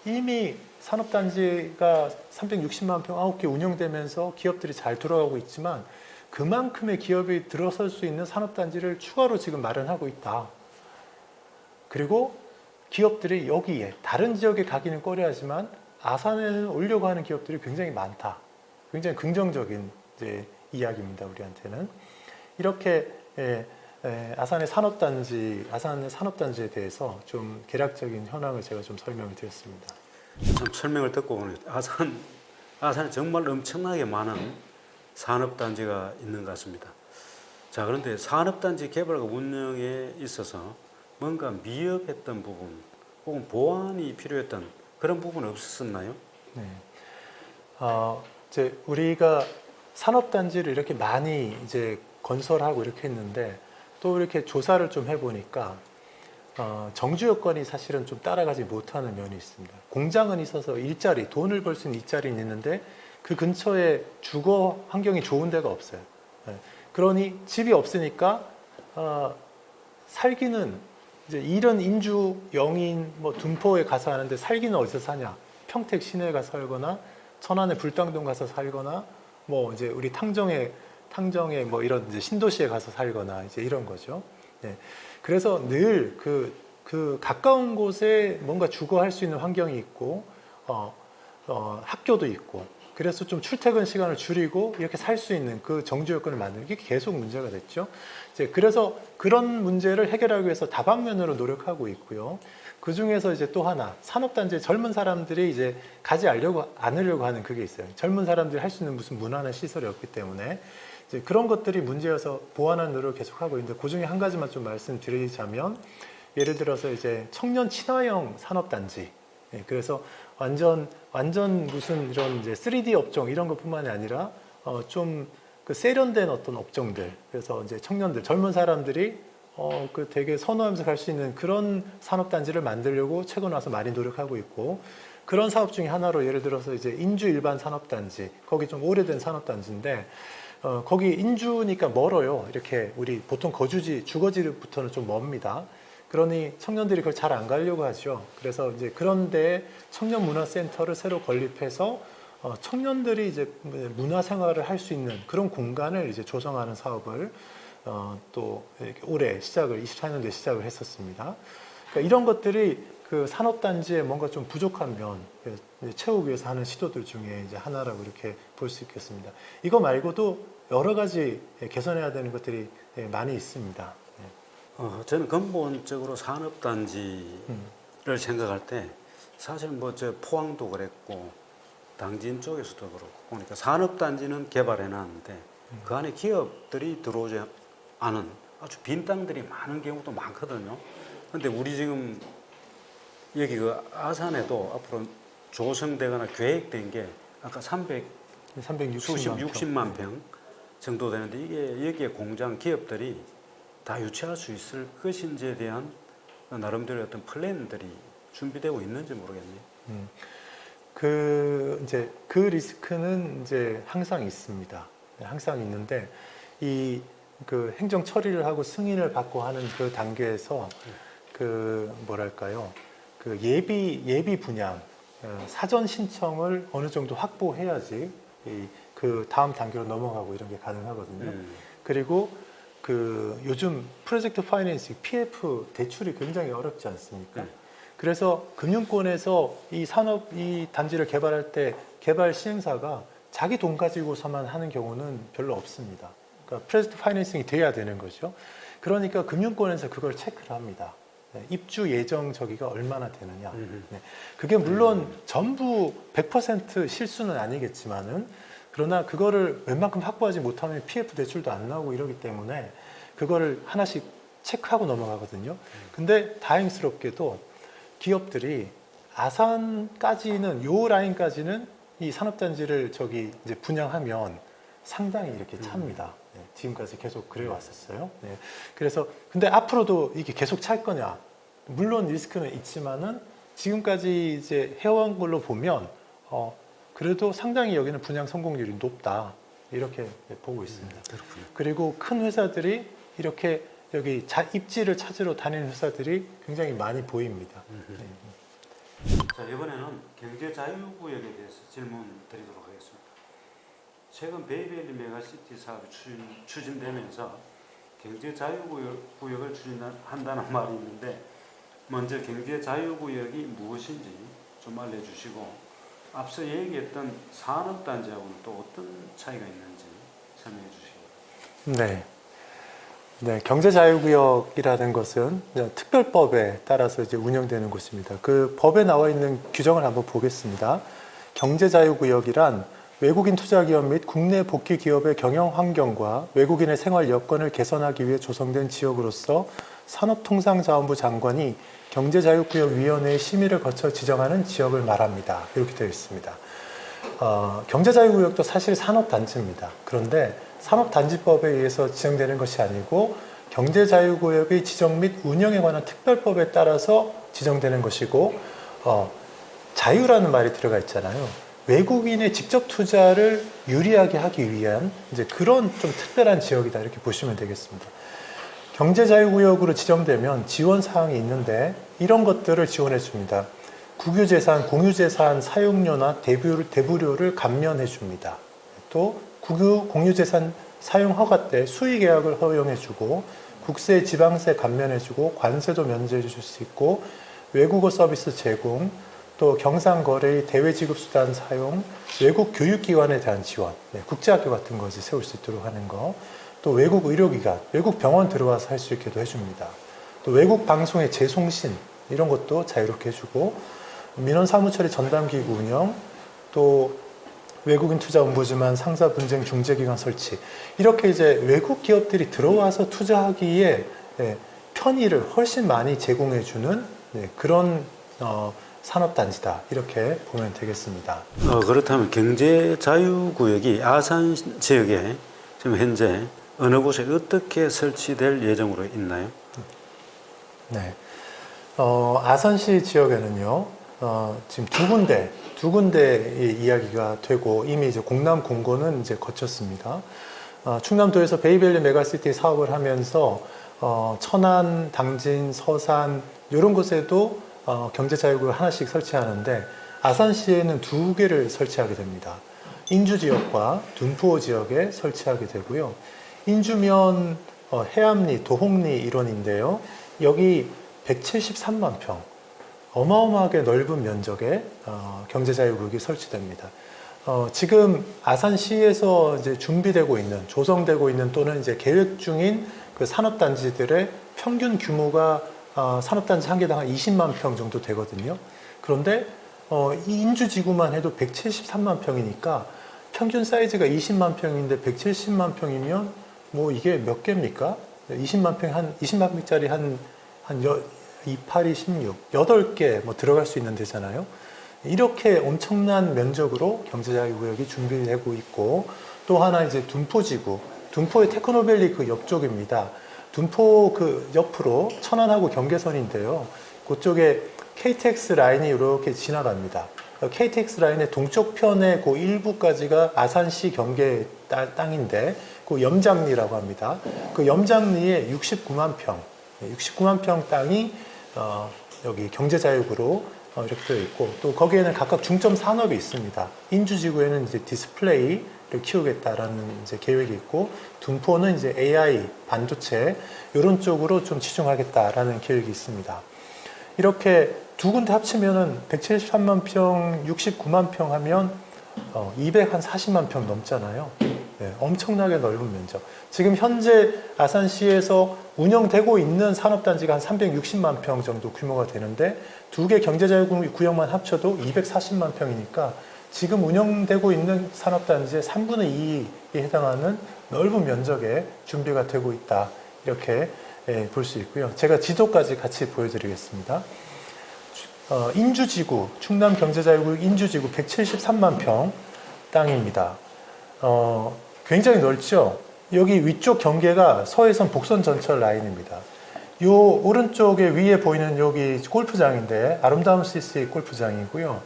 이미 산업단지가 360만 평 9개 운영되면서 기업들이 잘 돌아가고 있지만 그만큼의 기업이 들어설 수 있는 산업단지를 추가로 지금 마련하고 있다. 그리고 기업들이 여기에 다른 지역에 가기는 꺼려하지만 아산에는 오려고 하는 기업들이 굉장히 많다. 굉장히 긍정적인 이제 이야기입니다. 우리한테는. 이렇게 아산의 산업단지에 대해서 좀 개략적인 현황을 제가 좀 설명을 드렸습니다. 좀 설명을 듣고 보니 아산에 정말 엄청나게 많은 산업단지가 있는 것 같습니다. 자, 그런데 산업단지 개발과 운영에 있어서 뭔가 미흡했던 부분 혹은 보완이 필요했던 그런 부분은 없었나요? 네. 이제 우리가 산업단지를 이렇게 많이 이제 건설하고 이렇게 했는데 또 이렇게 조사를 좀 해보니까 정주 여건이 사실은 좀 따라가지 못하는 면이 있습니다. 공장은 있어서 일자리, 돈을 벌 수 있는 일자리는 있는데 그 근처에 주거 환경이 좋은 데가 없어요. 네. 그러니 집이 없으니까 살기는 이제 일은 인주, 영인, 뭐 둔포에 가서 하는데 살기는 어디서 사냐? 평택 시내에 가서 살거나 천안의 불당동 가서 살거나 뭐 이제 우리 탕정에 뭐 이런 이제 신도시에 가서 살거나 이제 이런 거죠. 네. 그래서 늘 그 가까운 곳에 뭔가 주거할 수 있는 환경이 있고 학교도 있고 그래서 좀 출퇴근 시간을 줄이고 이렇게 살 수 있는 그 정주 여건을 만드는 게 계속 문제가 됐죠. 이제 그래서 그런 문제를 해결하기 위해서 다방면으로 노력하고 있고요. 그 중에서 이제 또 하나 산업단지에 젊은 사람들이 이제 가지 않으려고 하는 그게 있어요. 젊은 사람들이 할 수 있는 무슨 문화나 시설이 없기 때문에 이제 그런 것들이 문제여서 보완하는 노력을 계속하고 있는데 그 중에 한 가지만 좀 말씀드리자면 예를 들어서 이제 청년 친화형 산업단지. 그래서 완전 무슨 이런 이제 3D 업종 이런 것뿐만이 아니라 좀 그 세련된 어떤 업종들. 그래서 이제 청년들, 젊은 사람들이 그 되게 선호하면서 갈 수 있는 그런 산업단지를 만들려고 최근 와서 많이 노력하고 있고 그런 사업 중에 하나로 예를 들어서 이제 인주 일반 산업단지 거기 좀 오래된 산업단지인데 거기 인주니까 멀어요. 이렇게 우리 보통 거주지 주거지부터는 좀 멉니다. 그러니 청년들이 그걸 잘 안 가려고 하죠. 그래서 이제 그런데 청년 문화센터를 새로 건립해서 청년들이 이제 문화 생활을 할 수 있는 그런 공간을 이제 조성하는 사업을 또 이렇게 올해 24년도에 시작을 했었습니다. 그러니까 이런 것들이 그 산업단지에 뭔가 좀 부족한 면 채우기 위해서 하는 시도들 중에 이제 하나라고 이렇게 볼 수 있겠습니다. 이거 말고도 여러 가지 개선해야 되는 것들이 많이 있습니다. 저는 근본적으로 산업단지를 생각할 때 사실 뭐 저 포항도 그랬고 당진 쪽에서도 그렇고 그러니까 산업단지는 개발해 놨는데 그 안에 기업들이 들어오지 않은 아주 빈 땅들이 많은 경우도 많거든요. 근데 우리 지금 여기 그 아산에도 앞으로 조성되거나 계획된 게 아까 360만 평 정도 되는데 이게 여기에 공장 기업들이 다 유치할 수 있을 것인지에 대한 나름대로 어떤 플랜들이 준비되고 있는지 모르겠네요. 이제 그 리스크는 이제 항상 있습니다. 항상 있는데 그 행정 처리를 하고 승인을 받고 하는 그 단계에서 그 뭐랄까요? 그 예비 분양 사전 신청을 어느 정도 확보해야지 그 다음 단계로 넘어가고 이런 게 가능하거든요. 그리고 그 요즘 프로젝트 파이낸싱 PF 대출이 굉장히 어렵지 않습니까? 그래서 금융권에서 이 단지를 개발할 때 개발 시행사가 자기 돈 가지고서만 하는 경우는 별로 없습니다. 그러니까 프로젝트 파이낸싱이 돼야 되는 거죠. 그러니까 금융권에서 그걸 체크를 합니다. 입주 예정 저기가 얼마나 되느냐. 그게 물론 전부 100% 실수는 아니겠지만은 그러나 그거를 웬만큼 확보하지 못하면 PF 대출도 안 나오고 이러기 때문에 그거를 하나씩 체크하고 넘어가거든요. 근데 다행스럽게도 기업들이 아산까지는 요 라인까지는 이 산업단지를 저기 이제 분양하면 상당히 이렇게 찹니다. 네, 지금까지 계속 그래 왔었어요. 네, 그래서 근데 앞으로도 이게 계속 찰 거냐? 물론 리스크는 있지만은 지금까지 이제 해온 걸로 보면 그래도 상당히 여기는 분양 성공률이 높다 이렇게 보고 있습니다. 그리고 큰 회사들이 이렇게 여기 입지를 찾으러 다니는 회사들이 굉장히 많이 보입니다. 자, 이번에는 경제자유구역에 대해서 질문 드리도록 하겠습니다. 최근 베이밸리 메가시티 사업이 추진되면서 경제자유구역을 추진한다는 말이 있는데 먼저 경제자유구역이 무엇인지 좀 알려주시고 앞서 얘기했던 산업단지하고는 또 어떤 차이가 있는지 설명해 주시기 바랍니다. 네, 경제자유구역이라는 것은 특별법에 따라서 이제 운영되는 곳입니다. 그 법에 나와 있는 규정을 한번 보겠습니다. 경제자유구역이란 외국인 투자기업 및 국내 복귀 기업의 경영 환경과 외국인의 생활 여건을 개선하기 위해 조성된 지역으로서 산업통상자원부 장관이 경제자유구역위원회의 심의를 거쳐 지정하는 지역을 말합니다. 이렇게 되어 있습니다. 경제자유구역도 사실 산업단지입니다. 그런데 산업단지법에 의해서 지정되는 것이 아니고 경제자유구역의 지정 및 운영에 관한 특별법에 따라서 지정되는 것이고 자유라는 말이 들어가 있잖아요. 외국인의 직접 투자를 유리하게 하기 위한 이제 그런 좀 특별한 지역이다 이렇게 보시면 되겠습니다. 경제자유구역으로 지정되면 지원 사항이 있는데 이런 것들을 지원해 줍니다. 국유재산, 공유재산 사용료나 대부료를 감면해 줍니다. 또 공유재산 사용 허가 때 수의계약을 허용해 주고 국세, 지방세 감면해 주고 관세도 면제해 줄 수 있고 외국어 서비스 제공, 또 경상거래의 대외지급수단 사용, 외국 교육기관에 대한 지원, 국제학교 같은 것을 세울 수 있도록 하는 거, 또 외국 의료기관, 외국 병원 들어와서 할 수 있게도 해줍니다. 또 외국 방송의 재송신 이런 것도 자유롭게 해주고 민원사무처리 전담기구 운영, 또 외국인 투자 ombudsman, 상사 분쟁 중재기관 설치 이렇게 이제 외국 기업들이 들어와서 투자하기에 편의를 훨씬 많이 제공해주는 그런 산업단지다 이렇게 보면 되겠습니다. 그렇다면 경제자유구역이 아산 지역에 지금 현재 어느 곳에 어떻게 설치될 예정으로 있나요? 네, 아산시 지역에는요 지금 두 군데의 이야기가 되고 이미 이제 공람 공고는 이제 거쳤습니다. 충남도에서 베이밸리 메가시티 사업을 하면서 천안, 당진, 서산 이런 곳에도 경제자유구역을 하나씩 설치하는데 아산시에는 두 개를 설치하게 됩니다. 인주 지역과 둔포 지역에 설치하게 되고요. 인주면 해암리, 도홍리 일원인데요. 여기 173만 평, 어마어마하게 넓은 면적의 경제자유구역이 설치됩니다. 지금 아산시에서 이제 준비되고 있는, 조성되고 있는 또는 이제 계획 중인 그 산업단지들의 평균 규모가 산업단지 한 개당 한 20만 평 정도 되거든요. 그런데 이 인주지구만 해도 173만 평이니까 평균 사이즈가 20만 평인데 170만 평이면 뭐 이게 몇 개입니까? 20만 평짜리 한 2, 8, 16, 8개 뭐 들어갈 수 있는 데잖아요. 이렇게 엄청난 면적으로 경제자유구역이 준비되고 있고 또 하나 이제 둔포지구, 둔포의 테크노밸리 그 옆쪽입니다. 둔포 그 옆으로 천안하고 경계선인데요. 그쪽에 KTX 라인이 이렇게 지나갑니다. KTX 라인의 동쪽 편의 그 일부까지가 아산시 경계 땅인데 그 염장리라고 합니다. 그 염장리에 69만 평 땅이 여기 경제자유구로 이렇게 되어 있고 또 거기에는 각각 중점 산업이 있습니다. 인주지구에는 이제 디스플레이를 키우겠다라는 이제 계획이 있고 둔포는 이제 AI 반도체 이런 쪽으로 좀 치중하겠다라는 계획이 있습니다. 이렇게 두 군데 합치면은 173만 평, 69만 평 하면 240만 평 넘잖아요. 네, 엄청나게 넓은 면적. 지금 현재 아산시에서 운영되고 있는 산업단지가 한 360만 평 정도 규모가 되는데 두 개 경제자유구역만 합쳐도 240만 평이니까 지금 운영되고 있는 산업단지의 3분의 2에 해당하는 넓은 면적에 준비가 되고 있다. 이렇게 볼 수 있고요. 제가 지도까지 같이 보여드리겠습니다. 인주지구, 충남경제자유구역 인주지구 173만 평 땅입니다. 굉장히 넓죠? 여기 위쪽 경계가 서해선 복선 전철 라인입니다. 요 오른쪽에 위에 보이는 여기 골프장인데 아름다운 CC 골프장이고요.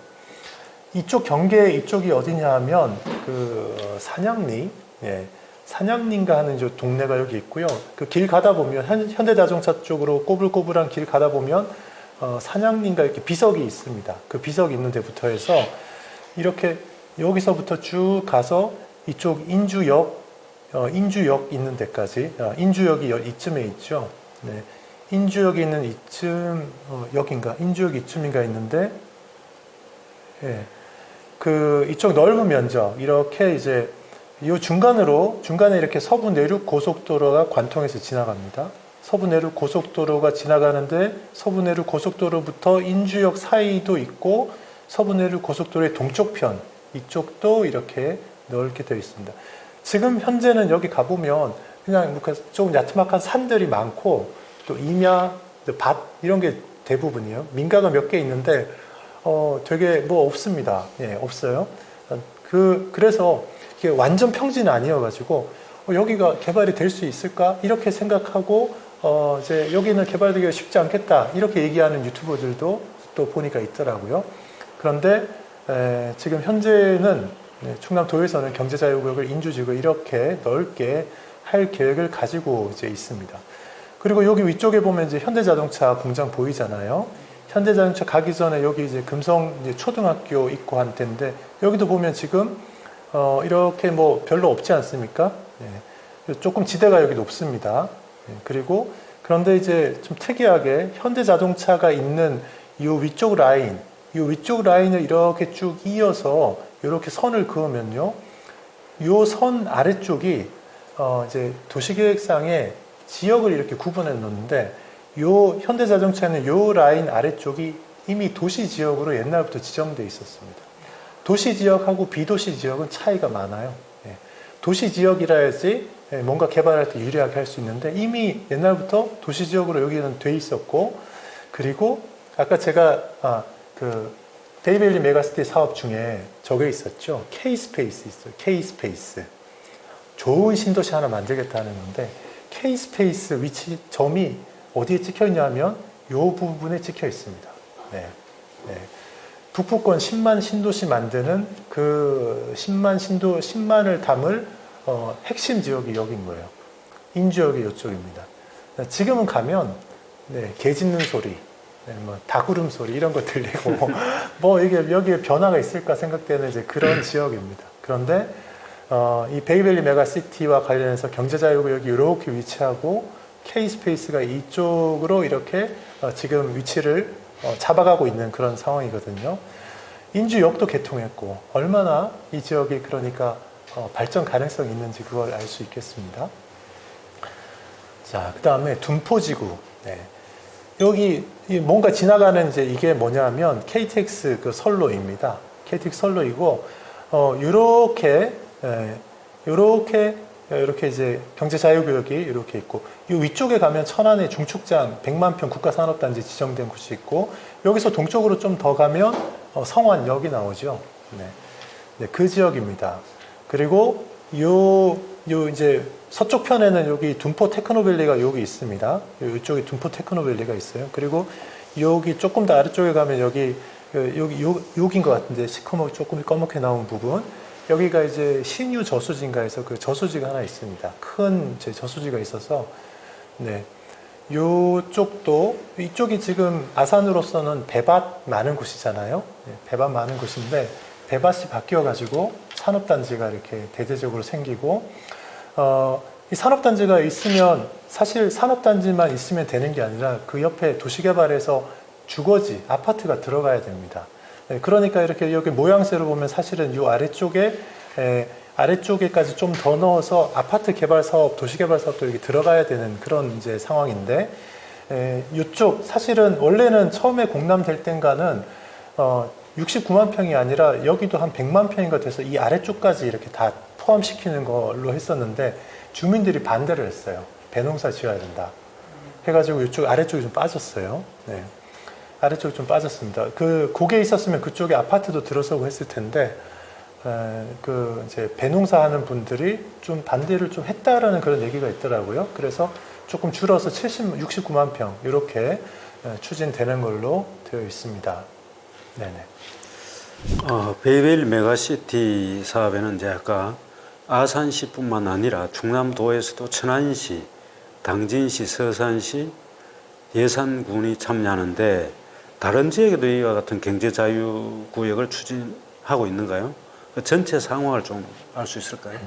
이쪽 경계 이쪽이 어디냐 하면 그 산양리, 산양리인가 하는 저 동네가 여기 있고요. 그 길 가다 보면 현대자동차 쪽으로 꼬불꼬불한 길 가다 보면 산양리인가 이렇게 비석이 있습니다. 그 비석이 있는 데부터 해서 이렇게 여기서부터 쭉 가서 이쪽 인주역 있는 데까지 인주역이 이쯤에 있죠. 네. 인주역이 있는 이쯤 인주역 이쯤인가 있는데 그 이쪽 넓은 면적 이렇게 이제 이 중간에 이렇게 서부 내륙 고속도로가 관통해서 지나갑니다. 서부 내륙 고속도로가 지나가는데 서부 내륙 고속도로부터 인주역 사이도 있고 서부 내륙 고속도로의 동쪽편 이쪽도 이렇게 넓게 되어 있습니다. 지금 현재는 여기 가보면 그냥 조금 야트막한 산들이 많고 또 임야, 밭 이런 게 대부분이에요. 민가가 몇 개 있는데 되게 뭐 없습니다. 없어요. 그래서 이게 완전 평지는 아니어가지고 여기가 개발이 될 수 있을까? 이렇게 생각하고 이제 여기는 개발되기가 쉽지 않겠다. 이렇게 얘기하는 유튜버들도 또 보니까 있더라고요. 그런데 지금 현재는 충남도에서는 경제자유구역을 인주지구 이렇게 넓게 할 계획을 가지고 이제 있습니다. 그리고 여기 위쪽에 보면 이제 현대자동차 공장 보이잖아요. 현대자동차 가기 전에 여기 이제 금성 이제 초등학교 있고 한 데인데 여기도 보면 지금 이렇게 뭐 별로 없지 않습니까? 조금 지대가 여기 높습니다. 그리고 그런데 이제 좀 특이하게 현대자동차가 있는 이 위쪽 라인을 이렇게 쭉 이어서 이렇게 선을 그으면요, 이 선 아래쪽이 이제 도시계획상에 지역을 이렇게 구분해 놓는데, 요 현대자동차는 요 라인 아래쪽이 이미 도시지역으로 옛날부터 지정돼 있었습니다. 도시지역하고 비도시지역은 차이가 많아요. 도시지역이라 해야지 뭔가 개발할 때 유리하게 할 수 있는데 이미 옛날부터 도시지역으로 여기는 돼 있었고, 그리고 아까 제가 그 베이밸리 메가시티 사업 중에 저게 있었죠. K-스페이스 있어요. K-스페이스. 좋은 신도시 하나 만들겠다는 건데 K-스페이스 위치 점이 어디에 찍혀 있냐면 이 부분에 찍혀 있습니다. 북부권 10만 신도시 만드는 그 10만을 담을 핵심 지역이 여기인 거예요. 인주역이 이쪽입니다. 지금은 가면 개 짖는 소리, 뭐 닭울음 소리 이런 거 들리고 뭐 이게 여기에 변화가 있을까 생각되는 이제 그런 지역입니다. 그런데 이 베이밸리 메가시티와 관련해서 경제자유구역이 이렇게 위치하고 K-스페이스가 이쪽으로 이렇게 지금 위치를 잡아가고 있는 그런 상황이거든요. 인주역도 개통했고 얼마나 이 지역이 그러니까 발전 가능성이 있는지 그걸 알 수 있겠습니다. 자, 그 다음에 둔포지구. 여기 뭔가 지나가는 이제 이게 뭐냐면 KTX 그 선로입니다. KTX 선로이고 이렇게 이제 경제자유구역이 이렇게 있고, 이 위쪽에 가면 천안의 중축장 100만 평 국가산업단지 지정된 곳이 있고, 여기서 동쪽으로 좀 더 가면 성완역이 나오죠. 그 지역입니다. 그리고 요 이제 서쪽 편에는 여기 둔포 테크노밸리가 여기 있습니다. 이쪽에 둔포 테크노밸리가 있어요. 그리고 여기 조금 더 아래쪽에 가면 여기인 것 같은데 시커멓 조금 꺼멓게 나온 부분. 여기가 이제 신유 저수지인가 해서 그 저수지가 하나 있습니다. 큰 이제 저수지가 있어서, 요쪽도, 이쪽이 지금 아산으로서는 배밭 많은 곳이잖아요. 배밭 많은 곳인데, 배밭이 바뀌어가지고 산업단지가 이렇게 대대적으로 생기고, 이 산업단지가 있으면, 사실 산업단지만 있으면 되는 게 아니라 그 옆에 도시개발에서 주거지, 아파트가 들어가야 됩니다. 그러니까 이렇게 여기 모양새로 보면 사실은 이 아래쪽에까지 좀 더 넣어서 아파트 개발 사업, 도시 개발 사업도 여기 들어가야 되는 그런 이제 상황인데, 이쪽 사실은 원래는 처음에 공람될 땐가는 69만 평이 아니라 여기도 한 100만 평인가 돼서 이 아래쪽까지 이렇게 다 포함시키는 걸로 했었는데 주민들이 반대를 했어요. 배농사 지어야 된다. 해가지고 이쪽 아래쪽이 좀 빠졌어요. 아래쪽이 좀 빠졌습니다. 그게 있었으면 그쪽에 아파트도 들어서고 했을 텐데, 이제 배농사 하는 분들이 좀 반대를 좀 했다라는 그런 얘기가 있더라고요. 그래서 조금 줄어서 69만 평, 이렇게 추진되는 걸로 되어 있습니다. 베이밸리 메가시티 사업에는 이제 아까 아산시뿐만 아니라 충남도에서도 천안시, 당진시, 서산시, 예산군이 참여하는데 다른 지역에도 이와 같은 경제자유구역을 추진하고 있는가요? 그 전체 상황을 좀 알 수 있을까요?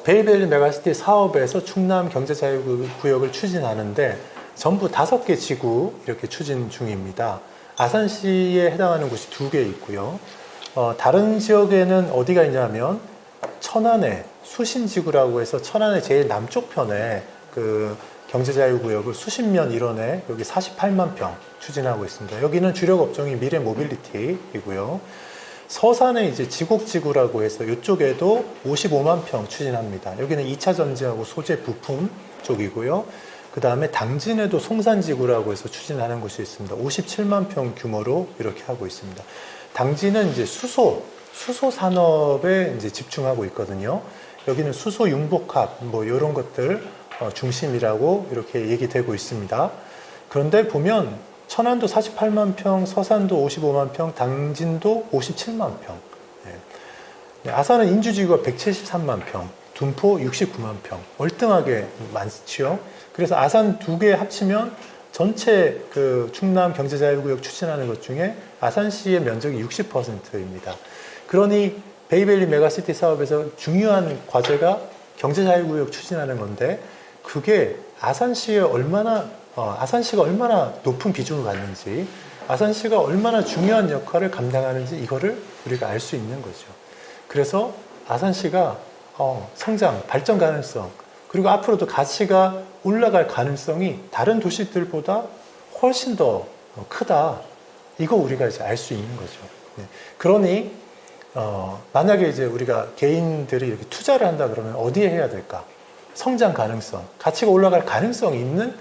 베이밸리 메가시티 사업에서 충남 경제자유구역을 추진하는데 전부 5개 지구 이렇게 추진 중입니다. 아산시에 해당하는 곳이 2개 있고요. 다른 지역에는 어디가 있냐면 천안의 수신지구라고 해서 천안의 제일 남쪽 편에 그 경제자유구역을 수십면 일원에 여기 48만 평 추진하고 있습니다. 여기는 주력 업종이 미래 모빌리티이고요. 서산에 이제 지곡지구라고 해서 이쪽에도 55만 평 추진합니다. 여기는 2차 전지하고 소재 부품 쪽이고요. 그 다음에 당진에도 송산지구라고 해서 추진하는 곳이 있습니다. 57만 평 규모로 이렇게 하고 있습니다. 당진은 이제 수소 산업에 이제 집중하고 있거든요. 여기는 수소 융복합 뭐 이런 것들 중심이라고 이렇게 얘기되고 있습니다. 그런데 보면 천안도 48만 평, 서산도 55만 평, 당진도 57만 평. 네, 아산은 인주지구가 173만 평, 둔포 69만 평. 월등하게 많지요. 그래서 아산 두 개 합치면 전체 그 충남 경제자유구역 추진하는 것 중에 아산시의 면적이 60%입니다. 그러니 베이밸리 메가시티 사업에서 중요한 과제가 경제자유구역 추진하는 건데 그게 아산시가 얼마나 높은 비중을 갖는지 아산시가 얼마나 중요한 역할을 감당하는지 이거를 우리가 알 수 있는 거죠. 그래서 아산시가 성장, 발전 가능성 그리고 앞으로도 가치가 올라갈 가능성이 다른 도시들보다 훨씬 더 크다. 이거 우리가 이제 알 수 있는 거죠. 네. 그러니 만약에 이제 우리가 개인들이 이렇게 투자를 한다 그러면 어디에 해야 될까? 성장 가능성, 가치가 올라갈 가능성이 있는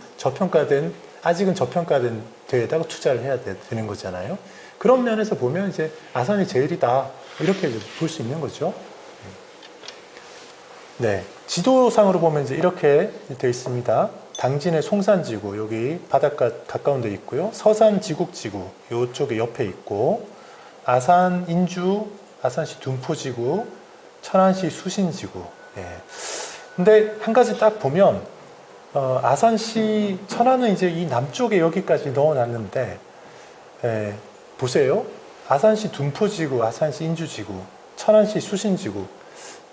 아직은 저평가된 데에다가 투자를 해야 되는 거잖아요. 그런 면에서 보면 이제 아산이 제일이다. 이렇게 볼 수 있는 거죠. 네. 지도상으로 보면 이제 이렇게 되어 있습니다. 당진의 송산지구, 여기 바닷가 가까운 데 있고요. 서산 지국지구, 이쪽에 옆에 있고, 아산 인주, 아산시 둔포지구, 천안시 수신지구. 예. 근데 한 가지 딱 보면, 아산시, 천안은 이제 이 남쪽에 여기까지 넣어놨는데, 보세요. 아산시 둔포지구, 아산시 인주지구, 천안시 수신지구.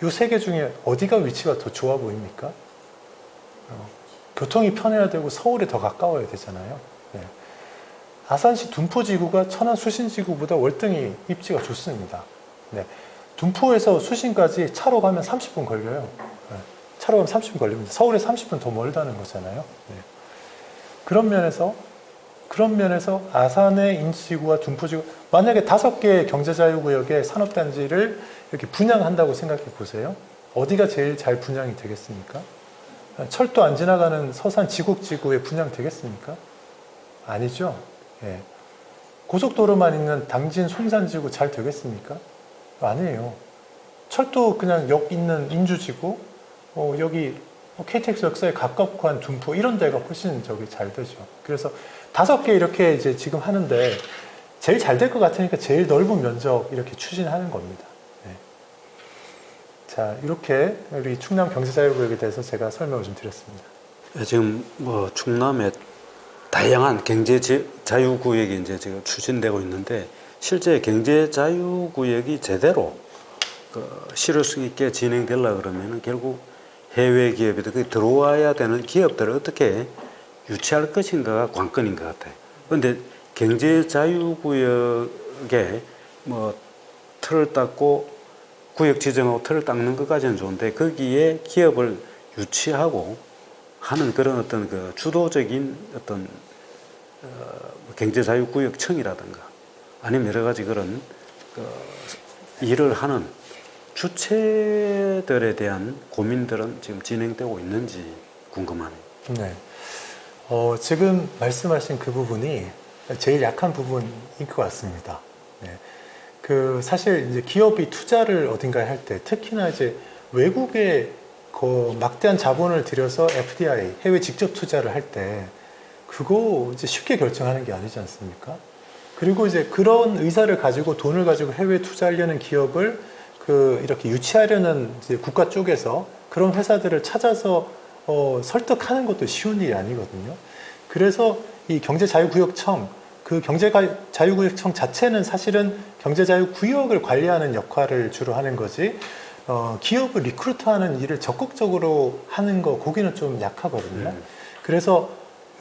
이 세 개 중에 어디가 위치가 더 좋아 보입니까? 교통이 편해야 되고 서울에 더 가까워야 되잖아요. 네. 아산시 둔포지구가 천안 수신지구보다 월등히 입지가 좋습니다. 네. 둔포에서 수신까지 차로 가면 30분 걸려요. 네. 차로 가면 30분 걸립니다. 서울에 30분 더 멀다는 거잖아요. 네. 그런 면에서 아산의 인지구와 둔포지구, 만약에 5개의 경제자유구역의 산업단지를 이렇게 분양한다고 생각해 보세요. 어디가 제일 잘 분양이 되겠습니까? 철도 안 지나가는 서산 지국지구에 분양 되겠습니까? 아니죠. 예. 고속도로만 있는 당진 송산지구 잘 되겠습니까? 아니에요. 철도 그냥 역 있는 인주지구, 여기 KTX 역사에 가깝고 한 둔포 이런 데가 훨씬 잘 되죠. 그래서 5개 이렇게 이제 지금 하는데 제일 잘 될 것 같으니까 제일 넓은 면적 이렇게 추진하는 겁니다. 네. 자, 이렇게 우리 충남 경제자유구역에 대해서 제가 설명을 좀 드렸습니다. 지금 뭐 충남의 다양한 경제자유구역이 이제 지금 추진되고 있는데 실제 경제자유구역이 제대로 실효성 있게 진행되려 그러면은 결국 해외 기업이 들어와야 되는 기업들을 어떻게 유치할 것인가가 관건인 것 같아요. 그런데 경제자유구역에 뭐 틀을 닦고 구역 지정하고 틀을 닦는 것까지는 좋은데 거기에 기업을 유치하고 하는 그런 어떤 그 주도적인 어떤 경제자유구역청이라든가 아니면 여러 가지 그런 일을 하는 주체들에 대한 고민들은 지금 진행되고 있는지 궁금하네요. 네. 지금 말씀하신 그 부분이 제일 약한 부분인 것 같습니다. 네. 사실 이제 기업이 투자를 어딘가에 할 때, 특히나 이제 외국에 막대한 자본을 들여서 FDI, 해외 직접 투자를 할 때, 그거 이제 쉽게 결정하는 게 아니지 않습니까? 그리고 이제 그런 의사를 가지고 돈을 가지고 해외 투자하려는 기업을 이렇게 유치하려는 이제 국가 쪽에서 그런 회사들을 찾아서 설득하는 것도 쉬운 일이 아니거든요. 그래서 이 경제자유구역청, 그 경제자유구역청 자체는 사실은 경제자유구역을 관리하는 역할을 주로 하는 거지, 기업을 리크루트하는 일을 적극적으로 하는 거, 거기는 좀 약하거든요. 그래서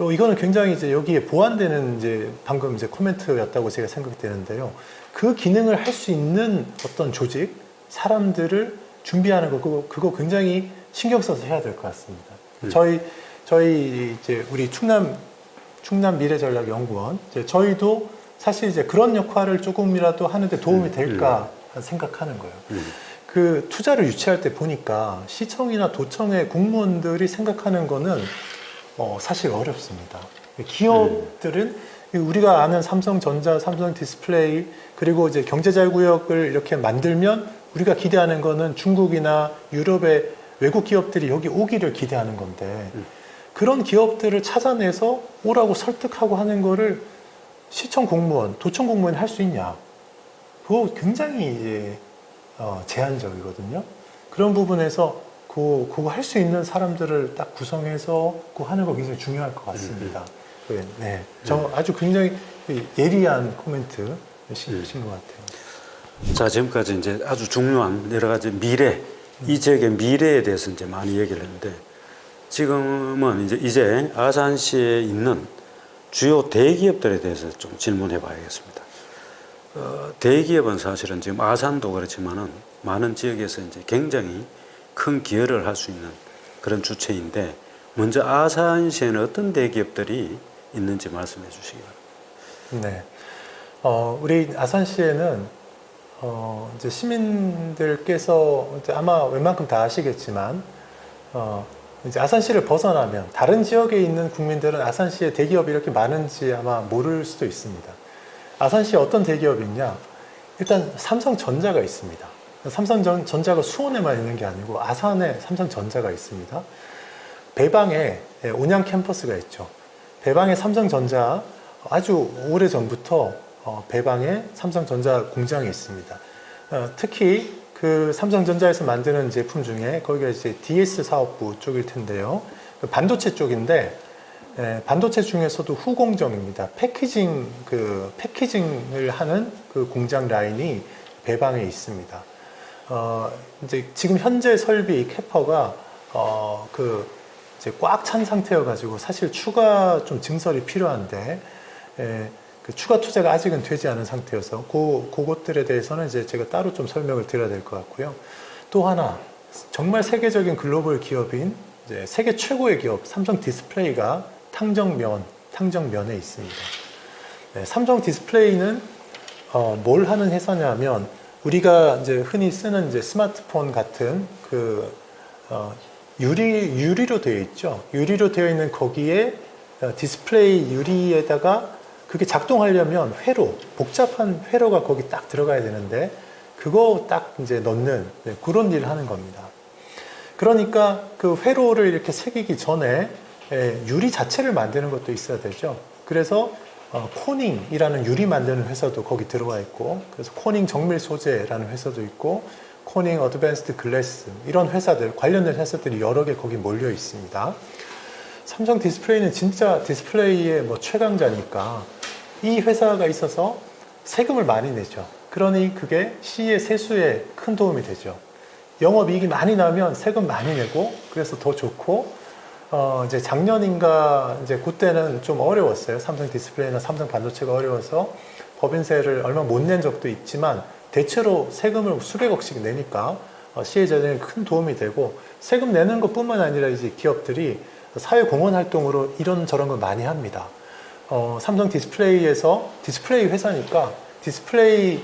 이거는 굉장히 이제 여기에 보완되는 이제 방금 이제 코멘트였다고 제가 생각되는데요. 그 기능을 할 수 있는 어떤 조직, 사람들을 준비하는 거, 그거 굉장히 신경 써서 해야 될 것 같습니다. 저희 이제 우리 충남 미래전략연구원, 저희도 사실 이제 그런 역할을 조금이라도 하는데 도움이 될까 생각하는 거예요. 그 투자를 유치할 때 보니까 시청이나 도청의 공무원들이 생각하는 거는 사실 어렵습니다. 기업들은 우리가 아는 삼성전자, 삼성디스플레이 그리고 이제 경제자유구역을 이렇게 만들면 우리가 기대하는 거는 중국이나 유럽의 외국 기업들이 여기 오기를 기대하는 건데 그런 기업들을 찾아내서 오라고 설득하고 하는 거를 시청 공무원, 도청 공무원이 할 수 있냐? 그거 굉장히 이제 제한적이거든요. 그런 부분에서 그거 할 수 있는 사람들을 딱 구성해서 그거 하는 거 굉장히 중요할 것 같습니다. 네, 저 아주 굉장히 예리한 코멘트이신 것 같아요. 자, 지금까지 이제 아주 중요한 여러 가지 미래, 이 지역의 미래에 대해서 이제 많이 얘기를 했는데 지금은 이제 아산시에 있는 주요 대기업들에 대해서 좀 질문해 봐야겠습니다. 대기업은 사실은 지금 아산도 그렇지만은 많은 지역에서 이제 굉장히 큰 기여를 할 수 있는 그런 주체인데 먼저 아산시에는 어떤 대기업들이 있는지 말씀해 주시기 바랍니다. 네. 우리 아산시에는 이제 시민들께서 이제 아마 웬만큼 다 아시겠지만 이제 아산시를 벗어나면 다른 지역에 있는 국민들은 아산시에 대기업이 이렇게 많은지 아마 모를 수도 있습니다. 아산시에 어떤 대기업이 있냐? 일단 삼성전자가 있습니다. 삼성전자가 수원에만 있는 게 아니고 아산에 삼성전자가 있습니다. 배방에 온양 캠퍼스가 있죠. 배방에 삼성전자 아주 오래전부터 배방에 삼성전자 공장이 있습니다. 특히 그 삼성전자에서 만드는 제품 중에 거기가 이제 DS 사업부 쪽일 텐데요. 반도체 쪽인데 반도체 중에서도 후공정입니다. 패키징을 하는 그 공장 라인이 배방에 있습니다. 이제 지금 현재 설비 캐퍼가 이제 꽉 찬 상태여 가지고 사실 추가 좀 증설이 필요한데 그 추가 투자가 아직은 되지 않은 상태여서 그것들에 대해서는 이제 제가 따로 좀 설명을 드려야 될 것 같고요. 또 하나 정말 세계적인 글로벌 기업인 이제 세계 최고의 기업 삼성 디스플레이가 탕정면에 있습니다. 네, 삼성 디스플레이는 뭘 하는 회사냐면 우리가 이제 흔히 쓰는 이제 스마트폰 같은 그 유리로 되어 있죠. 유리로 되어 있는 거기에 디스플레이 유리에다가 그게 작동하려면 복잡한 회로가 거기 딱 들어가야 되는데 그거 딱 이제 넣는 그런 일을 하는 겁니다. 그러니까 그 회로를 이렇게 새기기 전에 유리 자체를 만드는 것도 있어야 되죠. 그래서 코닝이라는 유리 만드는 회사도 거기 들어와 있고, 그래서 코닝 정밀 소재라는 회사도 있고, 코닝 어드밴스드 글래스 이런 회사들 관련된 회사들이 여러 개 거기 몰려 있습니다. 삼성 디스플레이는 진짜 디스플레이의 뭐 최강자니까 이 회사가 있어서 세금을 많이 내죠. 그러니 그게 시의 세수에 큰 도움이 되죠. 영업이익이 많이 나면 세금 많이 내고 그래서 더 좋고 이제 작년인가 이제 그때는 좀 어려웠어요. 삼성 디스플레이나 삼성 반도체가 어려워서 법인세를 얼마 못 낸 적도 있지만 대체로 세금을 수백억씩 내니까 시의 재정에 큰 도움이 되고 세금 내는 것뿐만 아니라 이제 기업들이 사회공헌 활동으로 이런저런 걸 많이 합니다. 삼성 디스플레이에서 디스플레이 회사니까 디스플레이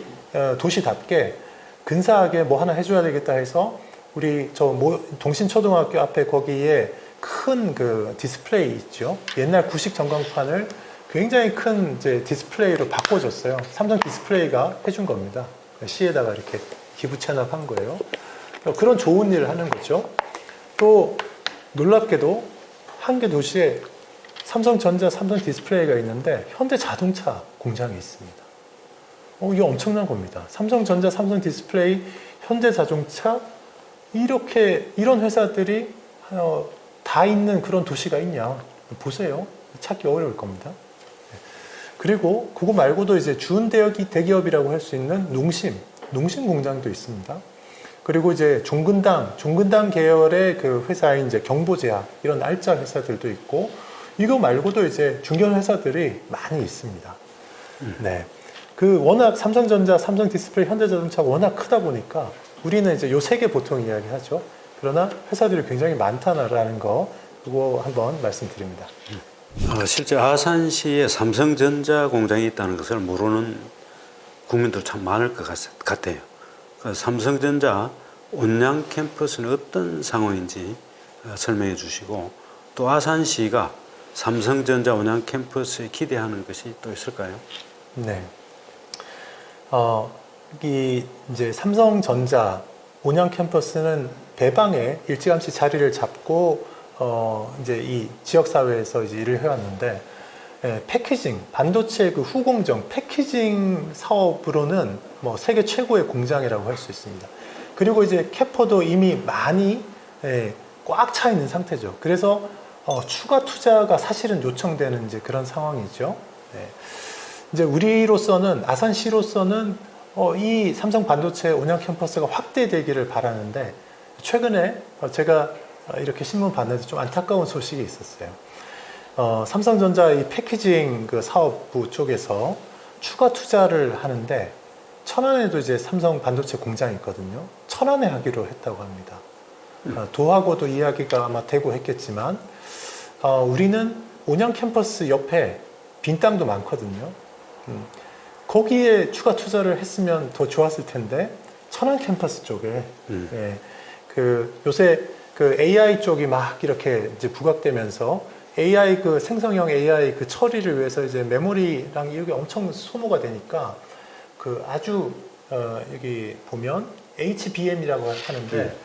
도시답게 근사하게 뭐 하나 해줘야 되겠다 해서 우리 동신초등학교 앞에 거기에 큰 그 디스플레이 있죠. 옛날 구식 전광판을 굉장히 큰 이제 디스플레이로 바꿔줬어요. 삼성 디스플레이가 해준 겁니다. 시에다가 이렇게 기부 체납한 거예요. 그런 좋은 일을 하는 거죠. 또 놀랍게도 한 개 도시에 삼성전자, 삼성 디스플레이가 있는데 현대자동차 공장이 있습니다. 이게 엄청난 겁니다. 삼성전자, 삼성 디스플레이, 현대자동차 이런 회사들이 다 있는 그런 도시가 있냐 보세요. 찾기 어려울 겁니다. 그리고 그거 말고도 이제 준 대기업이라고 할 수 있는 농심 공장도 있습니다. 그리고 이제 종근당 계열의 그 회사인 이제 경보제약 이런 알짜 회사들도 있고 이거 말고도 이제 중견 회사들이 많이 있습니다. 네. 그 워낙 삼성전자, 삼성 디스플레이, 현대자동차가 워낙 크다 보니까 우리는 이제 요 세 개 보통 이야기하죠. 그러나 회사들이 굉장히 많다라는 거 그거 한번 말씀드립니다. 실제 아산시에 삼성전자 공장이 있다는 것을 모르는 국민들 참 많을 것 같아요. 삼성전자 온양 캠퍼스는 어떤 상황인지 설명해 주시고 또 아산시가 삼성전자 온양 캠퍼스에 기대하는 것이 또 있을까요? 네. 이 이제 삼성전자 온양 캠퍼스는 배방에 일찌감치 자리를 잡고 이제 이 지역 사회에서 이제 일을 해왔는데, 패키징, 반도체 그 후공정 패키징 사업으로는 뭐 세계 최고의 공장이라고 할 수 있습니다. 그리고 이제 캐퍼도 이미 많이 꽉 차 있는 상태죠. 그래서 추가 투자가 사실은 요청되는 이제 그런 상황이죠. 네. 이제 우리로서는, 아산시로서는 이 삼성 반도체 온양 캠퍼스가 확대되기를 바라는데, 최근에 제가 이렇게 신문 봤는데 좀 안타까운 소식이 있었어요. 삼성전자 이 패키징 그 사업부 쪽에서 추가 투자를 하는데, 천안에도 이제 삼성 반도체 공장이 있거든요. 천안에 하기로 했다고 합니다. 도하고도 이야기가 아마 되고 했겠지만, 우리는 온양 캠퍼스 옆에 빈 땅도 많거든요. 거기에 추가 투자를 했으면 더 좋았을 텐데, 천안 캠퍼스 쪽에 예, 그 요새 그 AI 쪽이 막 이렇게 이제 부각되면서 AI 그 생성형 AI 그 처리를 위해서 이제 메모리랑 이게 엄청 소모가 되니까 그 아주 여기 보면 HBM이라고 하는데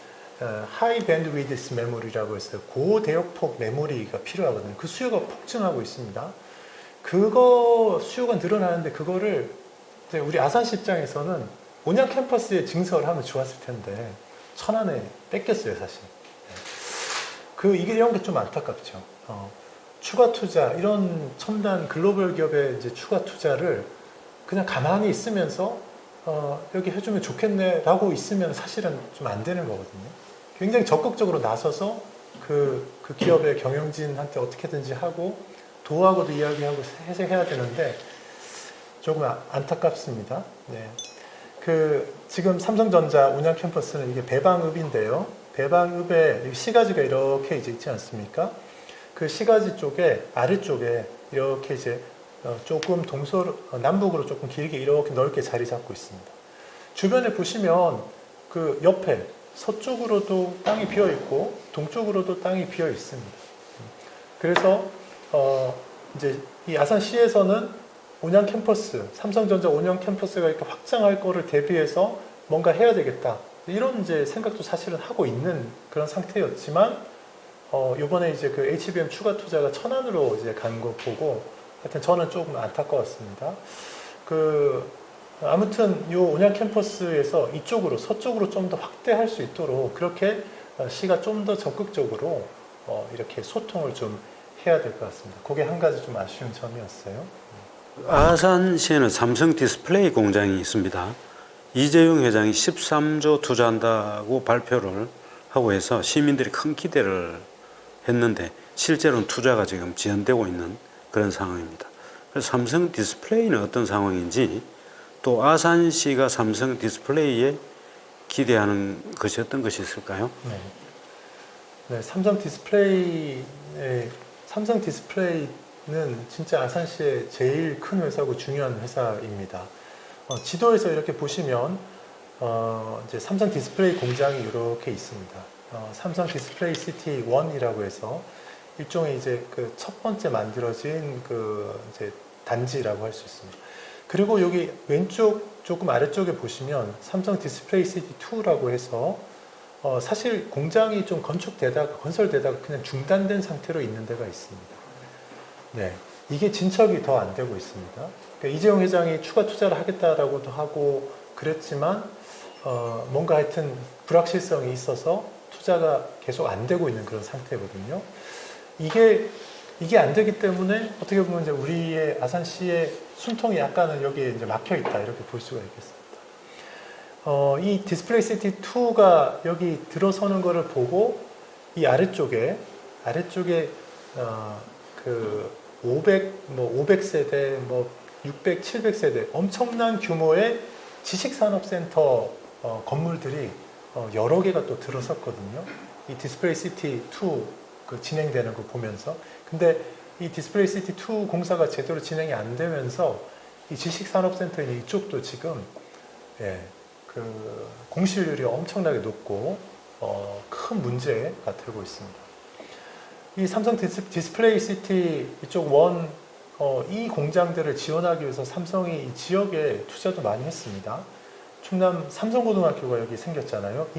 하이 밴드위드스 메모리라고 해서 고대역폭 메모리가 필요하거든요. 그 수요가 폭증하고 있습니다. 그거 수요가 늘어나는데 그거를 이제 우리 아산시 입장에서는 온양 캠퍼스에 증설을 하면 좋았을 텐데 천안에 뺏겼어요, 사실. 이게 이런 게 좀 안타깝죠. 추가 투자, 이런 첨단 글로벌 기업의 이제 추가 투자를 그냥 가만히 있으면서 여기 해주면 좋겠네라고 있으면 사실은 좀 안 되는 거거든요. 굉장히 적극적으로 나서서 그 기업의 경영진한테 어떻게든지 하고 도하고도 이야기하고 해야 되는데 조금 안타깝습니다. 네. 지금 삼성전자 온양 캠퍼스는 이게 배방읍인데요. 배방읍에 시가지가 이렇게 이제 있지 않습니까? 그 시가지 쪽에 아래쪽에 이렇게 이제 조금 남북으로 조금 길게 이렇게 넓게 자리 잡고 있습니다. 주변에 보시면 그 옆에 서쪽으로도 땅이 비어 있고 동쪽으로도 땅이 비어 있습니다. 그래서 이제 이 아산시에서는 온양 캠퍼스, 삼성전자 온양 캠퍼스가 이렇게 확장할 거를 대비해서 뭔가 해야 되겠다. 이런 이제 생각도 사실은 하고 있는 그런 상태였지만, 요번에 이제 그 HBM 추가 투자가 천안으로 이제 간 거 보고, 하여튼 저는 조금 안타까웠습니다. 아무튼 요 온양 캠퍼스에서 이쪽으로, 서쪽으로 좀 더 확대할 수 있도록 그렇게 시가 좀 더 적극적으로 이렇게 소통을 좀 해야 될 것 같습니다. 그게 한 가지 좀 아쉬운 점이었어요. 아산시에는 삼성 디스플레이 공장이 있습니다. 이재용 회장이 13조 투자한다고 발표를 하고 해서 시민들이 큰 기대를 했는데 실제로는 투자가 지금 지연되고 있는 그런 상황입니다. 그래서 삼성 디스플레이는 어떤 상황인지, 또 아산시가 삼성 디스플레이에 기대하는 것이 어떤 것이 있을까요? 네, 삼성 디스플레이는 진짜 아산시의 제일 큰 회사고 중요한 회사입니다. 지도에서 이렇게 보시면 이제 삼성 디스플레이 공장이 이렇게 있습니다. 삼성 디스플레이 시티 1이라고 해서 일종의 이제 그 첫 번째 만들어진 이제 단지라고 할 수 있습니다. 그리고 여기 왼쪽 조금 아래쪽에 보시면 삼성 디스플레이 시티 2라고 해서 사실 공장이 좀 건설되다가 그냥 중단된 상태로 있는 데가 있습니다. 네, 이게 진척이 더 안 되고 있습니다. 그러니까 이재용 회장이 추가 투자를 하겠다라고도 하고 그랬지만 뭔가 하여튼 불확실성이 있어서 투자가 계속 안 되고 있는 그런 상태거든요. 이게 안 되기 때문에 어떻게 보면 이제 우리의 아산시의 숨통이 약간은 여기에 이제 막혀 있다, 이렇게 볼 수가 있겠습니다. 이 디스플레이 시티 2가 여기 들어서는 거를 보고 이 아래쪽에 그 500세대, 600, 700세대 엄청난 규모의 지식산업센터 건물들이 여러 개가 또 들어섰거든요. 이 디스플레이 시티 2 진행되는 거 보면서. 근데 이 디스플레이 시티 2 공사가 제대로 진행이 안 되면서 이 지식산업센터 있는 이쪽도 지금 공실률이 엄청나게 높고 큰 문제가 되고 있습니다. 이 삼성 디스플레이 시티 이쪽 이 공장들을 지원하기 위해서 삼성이 이 지역에 투자도 많이 했습니다. 충남 삼성고등학교가 여기 생겼잖아요.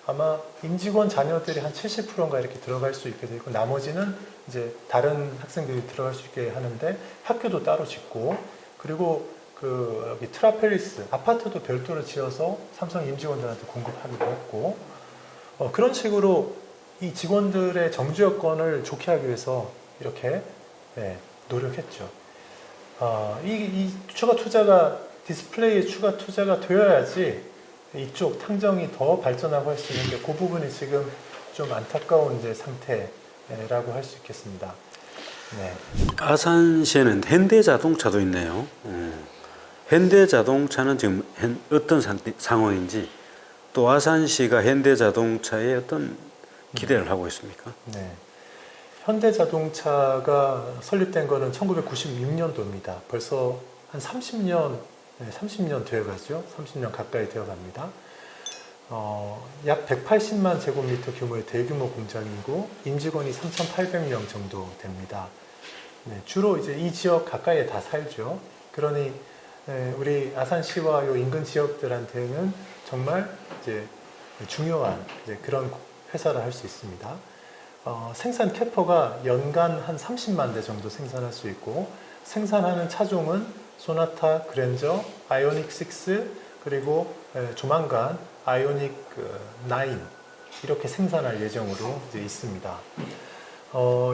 아마 임직원 자녀들이 한 70%인가 이렇게 들어갈 수 있게 되고, 나머지는 이제 다른 학생들이 들어갈 수 있게 하는데, 학교도 따로 짓고, 그리고 여기 트라펠리스 아파트도 별도로 지어서 삼성 임직원들한테 공급하기도 했고, 그런 식으로 이 직원들의 정주 여건을 좋게 하기 위해서 이렇게 노력했죠. 이 추가 투자가 디스플레이에 추가 투자가 되어야지 이쪽 탕정이 더 발전하고 할 수 있는데, 그 부분이 지금 좀 안타까운 이제 상태라고 할 수 있겠습니다. 네. 아산시에는 현대자동차도 있네요. 현대자동차는 지금 어떤 상황인지, 또 아산시가 현대자동차에 어떤 기대를 하고 있습니까? 네. 현대자동차가 설립된 거는 1996년도입니다. 벌써 한 30년 되어가죠. 30년 가까이 되어갑니다. 약 180만 제곱미터 규모의 대규모 공장이고, 임직원이 3,800명 정도 됩니다. 네, 주로 이제 이 지역 가까이에 다 살죠. 그러니 우리 아산시와 요 인근 지역들한테는 정말 이제 중요한 이제 그런 회사를 할 수 있습니다. 생산 캐퍼가 연간 한 30만 대 정도 생산할 수 있고, 생산하는 차종은 소나타, 그랜저, 아이오닉 6, 그리고 조만간 아이오닉 9 이렇게 생산할 예정으로 이제 있습니다.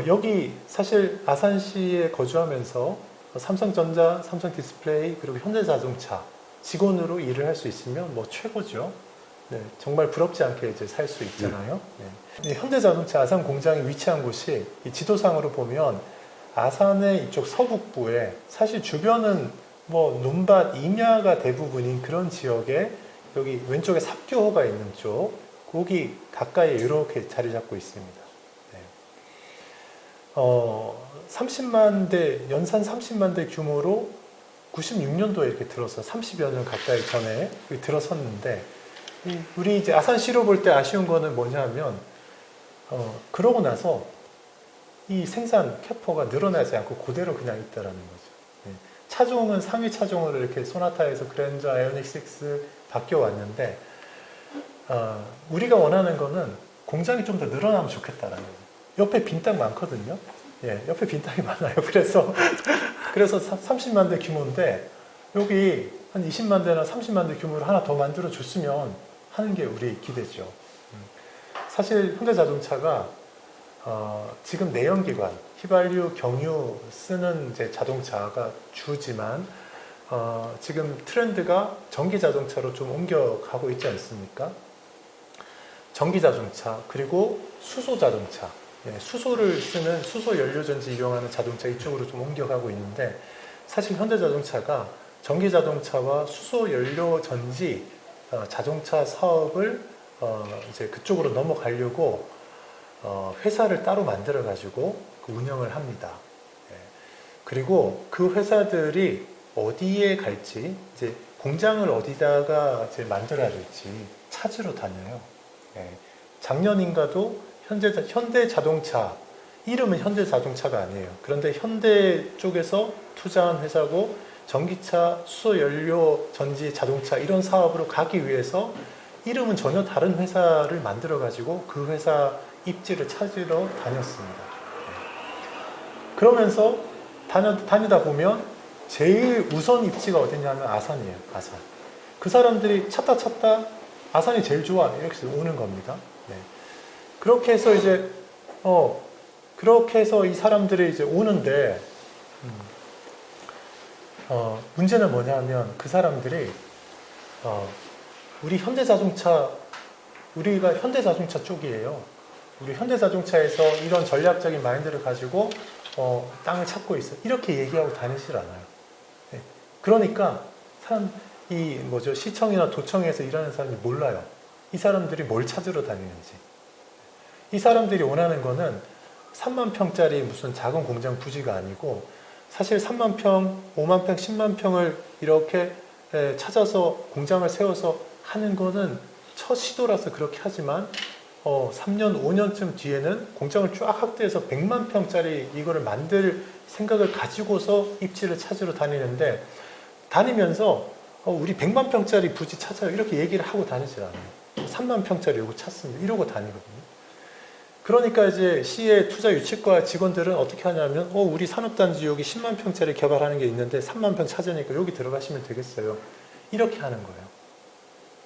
여기 사실 아산시에 거주하면서 삼성전자, 삼성디스플레이, 그리고 현대자동차 직원으로 일을 할 수 있으면 뭐 최고죠. 네, 정말 부럽지 않게 이제 살 수 있잖아요. 네. 현대자동차 아산 공장이 위치한 곳이 이 지도상으로 보면 아산의 이쪽 서북부에, 사실 주변은 뭐 논밭, 임야가 대부분인 그런 지역에, 여기 왼쪽에 삽교호가 있는 쪽, 거기 가까이 이렇게 자리 잡고 있습니다. 네. 30만 대, 연산 30만 대 규모로 96년도에 이렇게 들어서 30여 년 가까이 전에 들어섰는데, 우리 이제 아산시로 볼 때 아쉬운 거는 뭐냐면, 그러고 나서 이 생산 캐퍼가 늘어나지 않고 그대로 그냥 있다라는 거죠. 네. 차종은 상위 차종으로 이렇게 소나타에서 그랜저, 아이오닉 6 바뀌어 왔는데, 우리가 원하는 거는 공장이 좀 더 늘어나면 좋겠다라는 거죠. 옆에 빈 땅 많거든요. 예, 옆에 빈 땅이 많아요. 그래서 30만 대 규모인데, 여기 한 20만 대나 30만 대 규모로 하나 더 만들어 줬으면 하는 게 우리 기대죠. 사실 현대자동차가 지금 내연기관, 휘발유, 경유 쓰는 이제 자동차가 주지만, 지금 트렌드가 전기자동차로 좀 옮겨가고 있지 않습니까? 전기자동차, 그리고 수소자동차, 수소를 쓰는 수소 연료전지 이용하는 자동차, 이쪽으로 좀 옮겨가고 있는데, 사실 현대자동차가 전기자동차와 수소 연료전지 자동차 사업을 이제 그쪽으로 넘어가려고 회사를 따로 만들어 가지고 운영을 합니다. 그리고 그 회사들이 어디에 갈지, 이제 공장을 어디다가 이제 만들어야 될지 찾으러 다녀요. 작년인가도 현대자동차, 이름은 현대자동차가 아니에요. 그런데 현대 쪽에서 투자한 회사고, 전기차, 수소연료 전지 자동차 이런 사업으로 가기 위해서 이름은 전혀 다른 회사를 만들어 가지고 그 회사 입지를 찾으러 다녔습니다. 그러면서 다니다 보면 제일 우선 입지가 어디냐면 아산이에요. 아산. 그 사람들이 찾다 아산이 제일 좋아, 이렇게 오는 겁니다. 네. 그렇게 해서 이 사람들이 이제 오는데, 문제는 뭐냐면 그 사람들이 우리가 현대자동차 쪽이에요. 우리 현대자동차에서 이런 전략적인 마인드를 가지고 땅을 찾고 있어, 이렇게 얘기하고 다니질 않아요. 네. 그러니까 시청이나 도청에서 일하는 사람이 몰라요. 이 사람들이 뭘 찾으러 다니는지. 이 사람들이 원하는 거는 3만 평짜리 무슨 작은 공장 부지가 아니고, 사실 3만 평, 5만 평, 10만 평을 이렇게 찾아서 공장을 세워서 하는 거는 첫 시도라서 그렇게 하지만, 3년, 5년쯤 뒤에는 공장을 쫙 확대해서 100만 평짜리 이거를 만들 생각을 가지고서 입지를 찾으러 다니는데 다니면서 우리 100만 평짜리 부지 찾아요. 이렇게 얘기를 하고 다니질 않아요. 3만 평짜리 요거 찾습니다. 이러고 다니거든요. 그러니까 이제 시의 투자 유치과 직원들은 어떻게 하냐면 우리 산업단지 여기 10만 평짜리 개발하는 게 있는데 3만 평 찾으니까 여기 들어가시면 되겠어요. 이렇게 하는 거예요.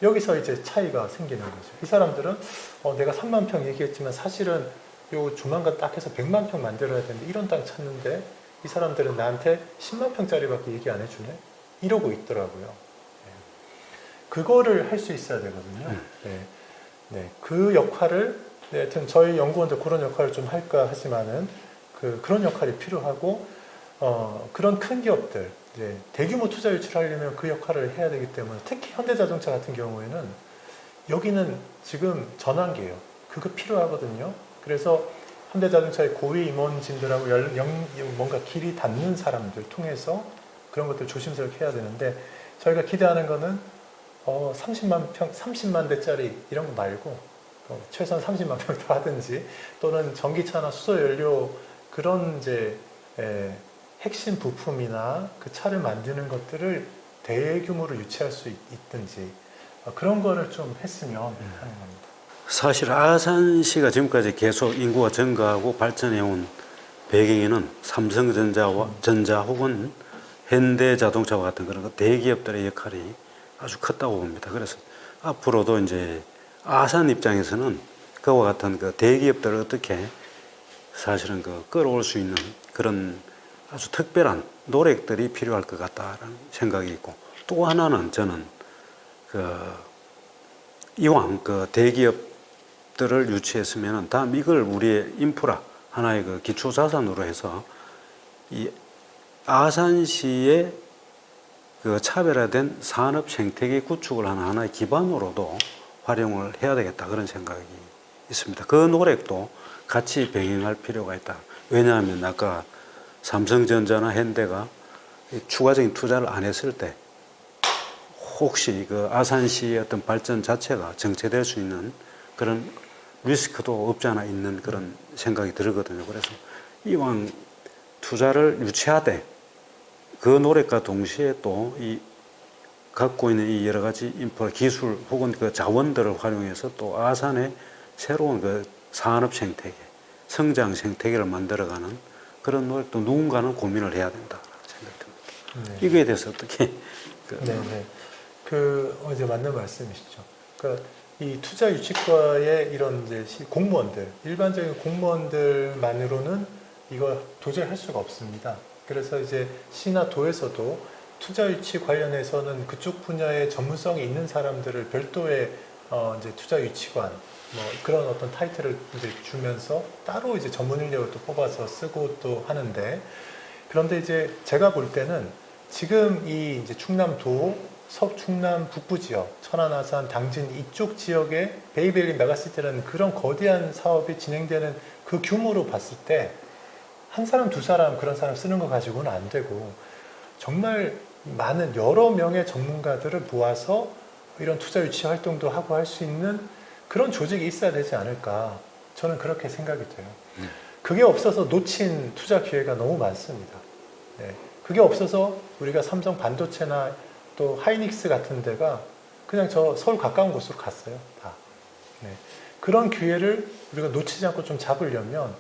여기서 이제 차이가 생기는 거죠. 이 사람들은 내가 3만 평 얘기했지만 사실은 요 조만간 딱 해서 100만 평 만들어야 되는데 이런 땅 찾는데 이 사람들은 나한테 10만 평짜리밖에 얘기 안 해주네? 이러고 있더라고요. 네. 그거를 할 수 있어야 되거든요. 네. 네. 그 역할을 하여튼 저희 연구원도 그런 역할을 좀 할까 하지만은 그런 역할이 필요하고 그런 큰 기업들 이제 대규모 투자 유치를 하려면 그 역할을 해야 되기 때문에 특히 현대자동차 같은 경우에는 여기는 지금 전환기예요. 그거 필요하거든요. 그래서 현대자동차의 고위 임원진들하고 뭔가 길이 닿는 사람들 통해서 그런 것들 조심스럽게 해야 되는데 저희가 기대하는 거는 30만 대짜리 이런 거 말고 최소한 30만 평 더 하든지 또는 전기차나 수소연료 그런 이제 핵심 부품이나 그 차를 만드는 것들을 대규모로 유치할 수 있든지 그런 거를 좀 했으면 하는 겁니다. 사실 아산시가 지금까지 계속 인구가 증가하고 발전해온 배경에는 삼성전자 혹은 현대자동차와 같은 그런 대기업들의 역할이 아주 컸다고 봅니다. 그래서 앞으로도 이제 아산 입장에서는 그와 같은 그 대기업들을 어떻게 사실은 끌어올 수 있는 그런 아주 특별한 노력들이 필요할 것 같다라는 생각이 있고 또 하나는 저는 이왕 대기업들을 유치했으면은 다음 이걸 우리의 인프라 하나의 기초 자산으로 해서 이 아산시의 차별화된 산업 생태계 구축을 하는 하나의 기반으로도 활용을 해야 되겠다 그런 생각이 있습니다. 그 노력도 같이 병행할 필요가 있다. 왜냐하면 아까 삼성전자나 현대가 추가적인 투자를 안 했을 때 혹시 아산시의 어떤 발전 자체가 정체될 수 있는 그런 리스크도 없지 않아 있는 그런 생각이 들거든요. 그래서 이왕 투자를 유치하되 그 노력과 동시에 또 이 갖고 있는 이 여러 가지 인프라 기술 혹은 자원들을 활용해서 또 아산의 새로운 산업 생태계, 성장 생태계를 만들어가는 그런 노력도 누군가는 고민을 해야 된다 생각됩니다. 네. 이거에 대해서 어떻게? 네네. 이제 맞는 말씀이시죠. 그러니까 이 투자 유치과의 이런 이제 공무원들, 일반적인 공무원들만으로는 이거 도저히 할 수가 없습니다. 그래서 이제 시나 도에서도 투자 유치 관련해서는 그쪽 분야의 전문성이 있는 사람들을 별도의 이제 투자 유치관 뭐 그런 어떤 타이틀을 이제 주면서 따로 이제 전문 인력을 또 뽑아서 쓰고 또 하는데 그런데 이제 제가 볼 때는 지금 이 이제 충남도 충남 북부 지역, 천안, 아산, 당진 이쪽 지역의 베이베리 메가시티라는 그런 거대한 사업이 진행되는 그 규모로 봤을 때 한 사람, 두 사람 그런 사람 쓰는 거 가지고는 안 되고 정말 많은 여러 명의 전문가들을 모아서 이런 투자 유치 활동도 하고 할 수 있는 그런 조직이 있어야 되지 않을까 저는 그렇게 생각이 돼요. 그게 없어서 놓친 투자 기회가 너무 많습니다. 네. 그게 없어서 우리가 삼성 반도체나 또 하이닉스 같은 데가 그냥 저 서울 가까운 곳으로 갔어요. 다. 네. 그런 기회를 우리가 놓치지 않고 좀 잡으려면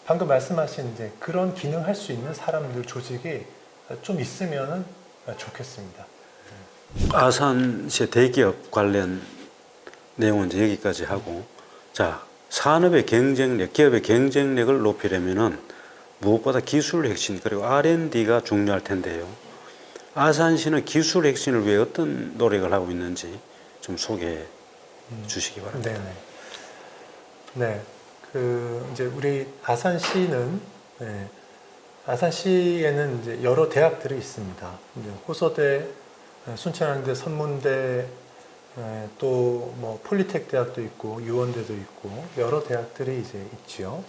방금 말씀하신 이제 그런 기능할 수 있는 사람들 조직이 좀 있으면 좋겠습니다. 아산시 대기업 관련 내용은 이제 여기까지 하고 자 산업의 경쟁력, 기업의 경쟁력을 높이려면은 무엇보다 기술 혁신 그리고 R&D가 중요할 텐데요. 아산시는 기술 혁신을 위해 어떤 노력을 하고 있는지 좀 소개해 주시기 바랍니다. 네. 이제 우리 아산시는 아산시에는 이제 여러 대학들이 있습니다. 이제 호서대, 순천향대, 선문대, 또 뭐 폴리텍 대학도 있고 유원대도 있고 여러 대학들이 이제 있죠.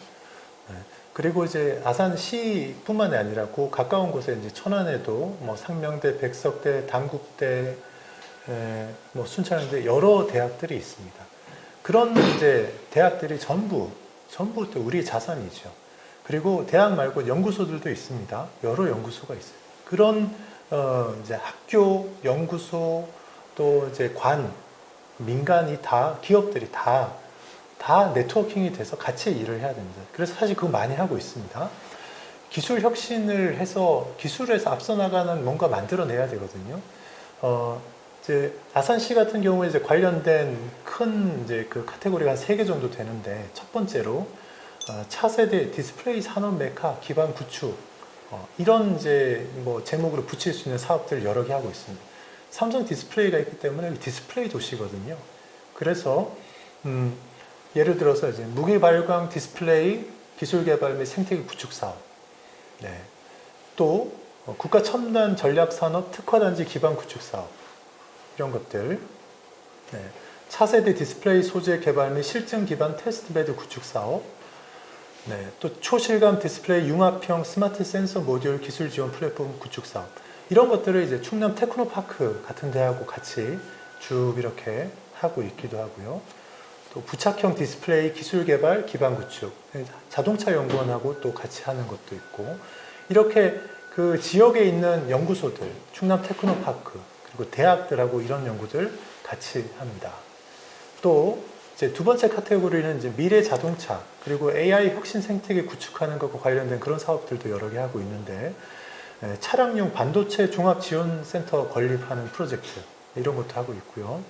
그리고 이제 아산시뿐만이 아니라 그 가까운 곳에 이제 천안에도 뭐 상명대, 백석대, 단국대, 뭐 순천향대 여러 대학들이 있습니다. 그런 이제 대학들이 전부 또 우리의 자산이죠. 그리고 대학 말고 연구소들도 있습니다. 여러 연구소가 있어요. 그런 이제 학교, 연구소, 또 이제 민간이 다, 기업들이 다 네트워킹이 돼서 같이 일을 해야 됩니다. 그래서 사실 그거 많이 하고 있습니다. 기술 혁신을 해서 기술에서 앞서 나가는 뭔가 만들어내야 되거든요. 이제 아산시 같은 경우에 이제 관련된 큰 이제 그 카테고리가 한 3개 정도 되는데, 첫 번째로 차세대 디스플레이 산업 메카 기반 구축, 이런 이제 뭐 제목으로 붙일 수 있는 사업들을 여러 개 하고 있습니다. 삼성 디스플레이가 있기 때문에 디스플레이 도시거든요. 그래서 예를 들어서 이제 무기 발광 디스플레이 기술 개발 및 생태계 구축 사업, 네. 또 국가 첨단 전략 산업 특화 단지 기반 구축 사업, 이런 것들, 네. 차세대 디스플레이 소재 개발 및 실증 기반 테스트베드 구축 사업, 네. 또 초실감 디스플레이 융합형 스마트 센서 모듈 기술 지원 플랫폼 구축 사업, 이런 것들을 이제 충남 테크노파크 같은 데하고 같이 쭉 이렇게 하고 있기도 하고요. 또 부착형 디스플레이 기술 개발 기반 구축, 자동차 연구원하고 또 같이 하는 것도 있고, 이렇게 그 지역에 있는 연구소들, 충남 테크노파크, 그리고 대학들하고 이런 연구들 같이 합니다. 또 이제 두 번째 카테고리는 이제 미래 자동차, 그리고 AI 혁신 생태계 구축하는 것과 관련된 그런 사업들도 여러 개 하고 있는데, 차량용 반도체 종합 지원 센터 건립하는 프로젝트, 이런 것도 하고 있고요.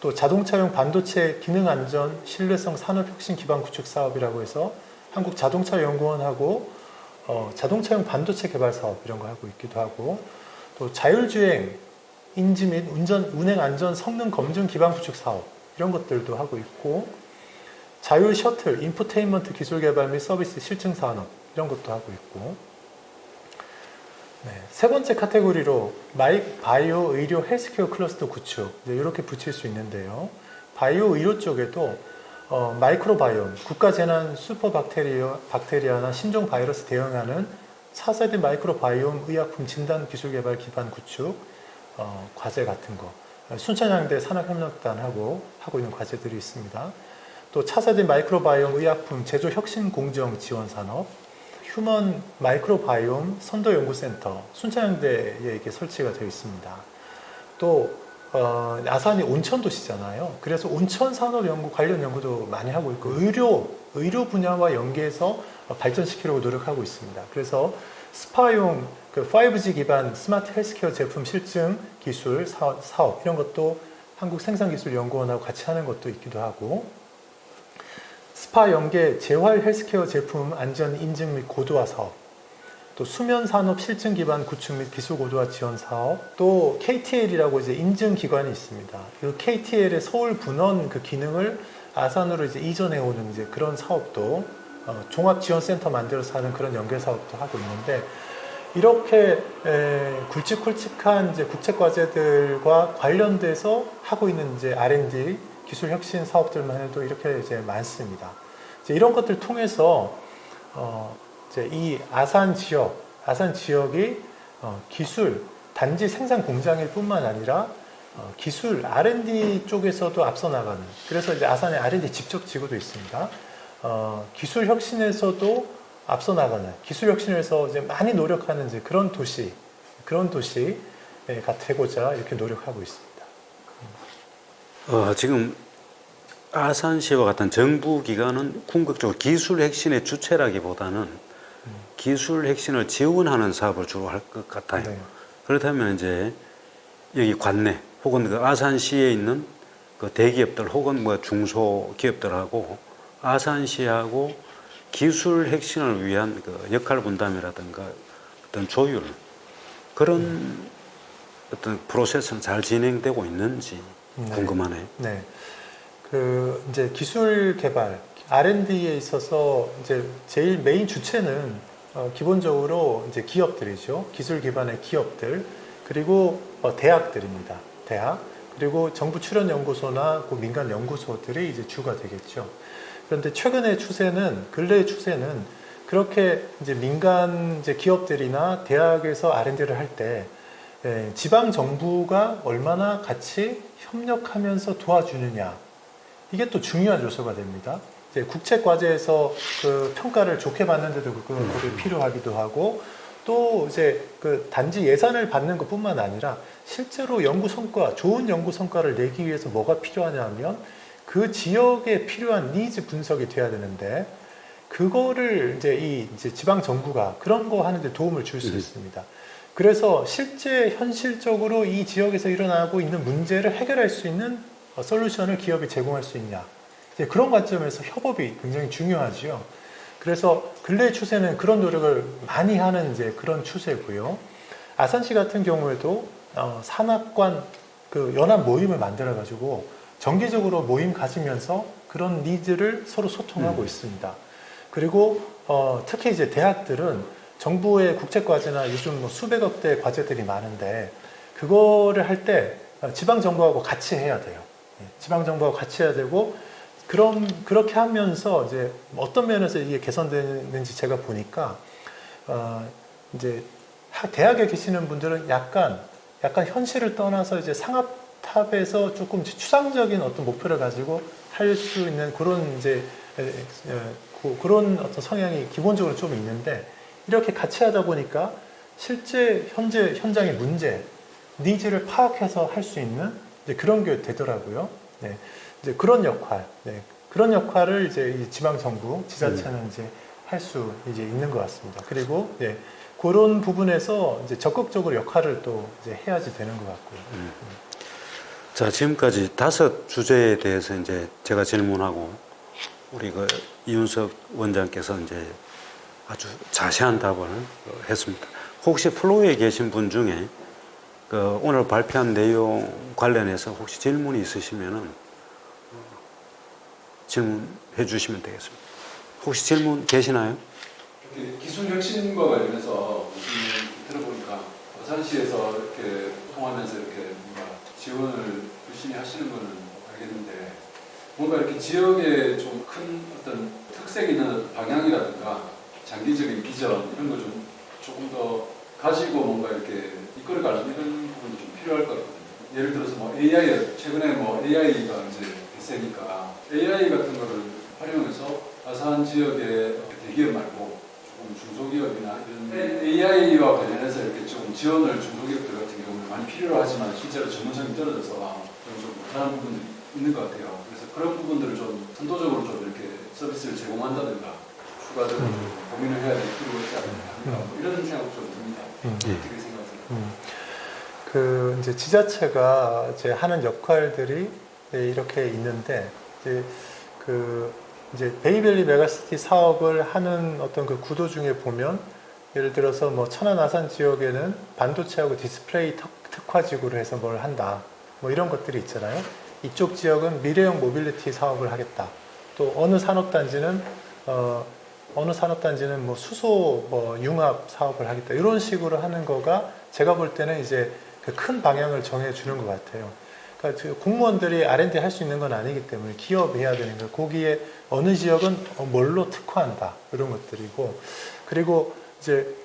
또 자동차용 반도체 기능 안전 신뢰성 산업 혁신 기반 구축 사업이라고 해서 한국 자동차 연구원하고 자동차용 반도체 개발 사업 이런 거 하고 있기도 하고, 또 자율주행 인지 및 운행 안전 성능 검증 기반 구축 사업, 이런 것들도 하고 있고, 자율 셔틀 인포테인먼트 기술 개발 및 서비스 실증 산업, 이런 것도 하고 있고, 네, 세 번째 카테고리로 바이오 의료 헬스케어 클러스터 구축, 이렇게 붙일 수 있는데요. 바이오 의료 쪽에도 마이크로바이옴, 국가재난 슈퍼박테리아나 신종 바이러스 대응하는 4세대 마이크로바이옴 의약품 진단 기술 개발 기반 구축 과제 같은 거, 순천향대 산업협력단하고 하고 있는 과제들이 있습니다. 또 차세대 마이크로바이옴 의약품 제조 혁신 공정 지원 산업, 휴먼 마이크로바이옴 선도연구센터 순천향대에 이렇게 설치가 되어 있습니다. 또 아산이 온천도시잖아요. 그래서 온천 산업 연구 관련 연구도 많이 하고 있고, 의료 분야와 연계해서 발전시키려고 노력하고 있습니다. 그래서 스파용 그 5G 기반 스마트 헬스케어 제품 실증 기술 사업, 이런 것도 한국생산기술연구원하고 같이 하는 것도 있기도 하고, 스파 연계 재활 헬스케어 제품 안전 인증 및 고도화 사업, 또 수면 산업 실증 기반 구축 및 기술 고도화 지원 사업, 또 KTL이라고 이제 인증 기관이 있습니다. 그 KTL의 서울 분원 그 기능을 아산으로 이제 이전해 오는 이제 그런 사업도 종합 지원 센터 만들어서 하는 그런 연계 사업도 하고 있는데, 이렇게 굵직굵직한 이제 국책 과제들과 관련돼서 하고 있는 이제 R&D 기술 혁신 사업들만 해도 이렇게 이제 많습니다. 이제 이런 것들 통해서 이제 이 아산 지역이 기술 단지 생산 공장일 뿐만 아니라 기술 R&D 쪽에서도 앞서 나가는, 그래서 이제 아산에 R&D 직접 지구도 있습니다. 기술 혁신에서도 앞서 나가는, 기술 혁신을 위해서 이제 많이 노력하는 이제 그런 도시가 되고자 이렇게 노력하고 있습니다. 지금 아산시와 같은 정부 기관은 궁극적으로 기술 혁신의 주체라기보다는 기술 혁신을 지원하는 사업을 주로 할 것 같아요. 네. 그렇다면 이제 여기 관내 혹은 그 아산시에 있는 그 대기업들 혹은 뭐 중소기업들하고 아산시하고 기술 혁신을 위한 그 역할 분담이라든가 어떤 조율, 그런 어떤 프로세스는 잘 진행되고 있는지 궁금하네요. 네. 그 이제 기술 개발 R&D에 있어서 이제 제일 메인 주체는 기본적으로 이제 기업들이죠. 기술 기반의 기업들, 그리고 대학들입니다. 대학, 그리고 정부 출연 연구소나 그 민간 연구소들이 이제 주가 되겠죠. 그런데 근래의 추세는 그렇게 이제 민간 이제 기업들이나 대학에서 R&D를 할 때 지방 정부가 얼마나 같이 협력하면서 도와주느냐, 이게 또 중요한 요소가 됩니다. 이제 국책 과제에서 그 평가를 좋게 받는데도 그게 필요하기도 하고 또 이제 그 단지 예산을 받는 것뿐만 아니라 실제로 연구 성과, 좋은 연구 성과를 내기 위해서 뭐가 필요하냐면 그 지역에 필요한 니즈 분석이 돼야 되는데 그거를 이제 지방 정부가 그런 거 하는데 도움을 줄 수 있습니다. 그래서 실제 현실적으로 이 지역에서 일어나고 있는 문제를 해결할 수 있는 솔루션을 기업이 제공할 수 있냐. 이제 그런 관점에서 협업이 굉장히 중요하지요. 그래서 근래 추세는 그런 노력을 많이 하는 이제 그런 추세고요. 아산시 같은 경우에도 산학관 그 연합 모임을 만들어 가지고 정기적으로 모임 가지면서 그런 니즈를 서로 소통하고 있습니다. 그리고 특히 이제 대학들은 정부의 국책 과제나 요즘 뭐 수백억 대 과제들이 많은데 그거를 할 때 지방 정부하고 같이 해야 돼요. 지방 정부하고 같이 해야 되고 그렇게 하면서 이제 어떤 면에서 이게 개선되는지 제가 보니까 이제 대학에 계시는 분들은 약간 현실을 떠나서 이제 상업탑에서 조금 추상적인 어떤 목표를 가지고 할 수 있는 그런 이제 그런 어떤 성향이 기본적으로 좀 있는데 이렇게 같이 하다 보니까 실제 현장의 문제, 니즈를 파악해서 할 수 있는 이제 그런 게 되더라고요. 네. 이제 그런 역할, 그런 역할을 이제 이 지방 정부, 지자체는 이제 할 수 이제 있는 것 같습니다. 그리고 그런 부분에서 이제 적극적으로 역할을 또 이제 해야지 되는 것 같고요. 자, 지금까지 5주제에 대해서 이제 제가 질문하고 우리 그 이윤석 원장께서 이제 아주 자세한 답을 했습니다. 혹시 플로우에 계신 분 중에 그 오늘 발표한 내용 관련해서 혹시 질문이 있으시면은 질문해 주시면 되겠습니다. 혹시 질문 계시나요? 기술 혁신과 관련해서 들어보니까 아산시에서 이렇게 통하면서 이렇게 뭔가 지원을 열심히 하시는 거는 알겠는데 뭔가 이렇게 지역에 좀 큰 어떤 특색 있는 방향이라든가 장기적인 비전 이런 거 좀 조금 더 가지고 뭔가 이렇게 이끌어가는 이런 부분이 좀 필요할 것 같거든요. 예를 들어서 뭐 AI 최근에 뭐 AI가 이제 대세니까 AI 같은 거를 활용해서 아산 지역의 대기업 말고 조금 중소기업이나 이런 AI와 관련해서 이렇게 좀 지원을 중소기업들 같은 경우는 많이 필요로 하지만 실제로 전문성이 떨어져서 좀 못하는 부분들이 있는 것 같아요. 그래서 그런 부분들을 좀 선도적으로 좀 이렇게 서비스를 제공한다든가 추가적으로 좀 고민을 해야 될 필요가 있지 않을까 뭐 이런 생각 좀 듭니다. 어떻게 생각하세요? 그 이제 지자체가 이제 하는 역할들이 이렇게 있는데 이제 베이밸리 메가시티 사업을 하는 어떤 그 구도 중에 보면 예를 들어서 뭐 천안 아산 지역에는 반도체하고 디스플레이 특화지구로 해서 뭘 한다 뭐 이런 것들이 있잖아요. 이쪽 지역은 미래형 모빌리티 사업을 하겠다. 또 어느 산업단지는 뭐 수소 뭐 융합 사업을 하겠다. 이런 식으로 하는 거가 제가 볼 때는 이제 그 큰 방향을 정해주는 것 같아요. 그러니까 공무원들이 R&D 할 수 있는 건 아니기 때문에 기업이 해야 되는 거예요. 거기에 어느 지역은 뭘로 특화한다 이런 것들이고 그리고 이제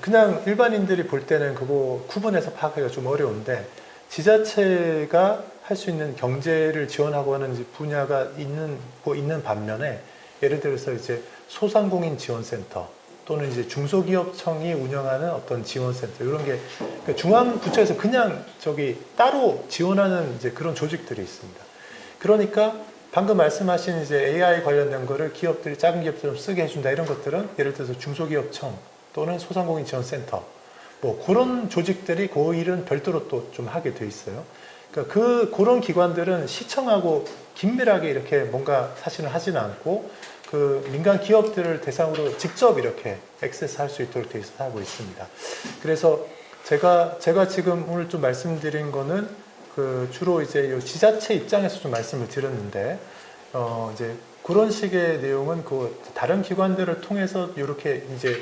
그냥 일반인들이 볼 때는 그거 구분해서 파악하기가 좀 어려운데 지자체가 할 수 있는 경제를 지원하고 하는 분야가 있는 반면에 예를 들어서 이제 소상공인 지원센터 또는 이제 중소기업청이 운영하는 어떤 지원센터 이런 게 그러니까 중앙부처에서 그냥 따로 지원하는 이제 그런 조직들이 있습니다. 그러니까 방금 말씀하신 이제 AI 관련된 거를 작은 기업들은 쓰게 해준다 이런 것들은 예를 들어서 중소기업청 또는 소상공인 지원센터 뭐 그런 조직들이 그 일은 별도로 또 좀 하게 돼 있어요. 그러니까 그런 기관들은 시청하고 긴밀하게 이렇게 뭔가 사실은 하지는 않고 그 민간 기업들을 대상으로 직접 이렇게 액세스 할 수 있도록 돼 있어서 하고 있습니다. 그래서 제가 지금 오늘 좀 말씀드린 거는 그 주로 이제 요 지자체 입장에서 좀 말씀을 드렸는데 이제 그런 식의 내용은 그 다른 기관들을 통해서 이렇게 이제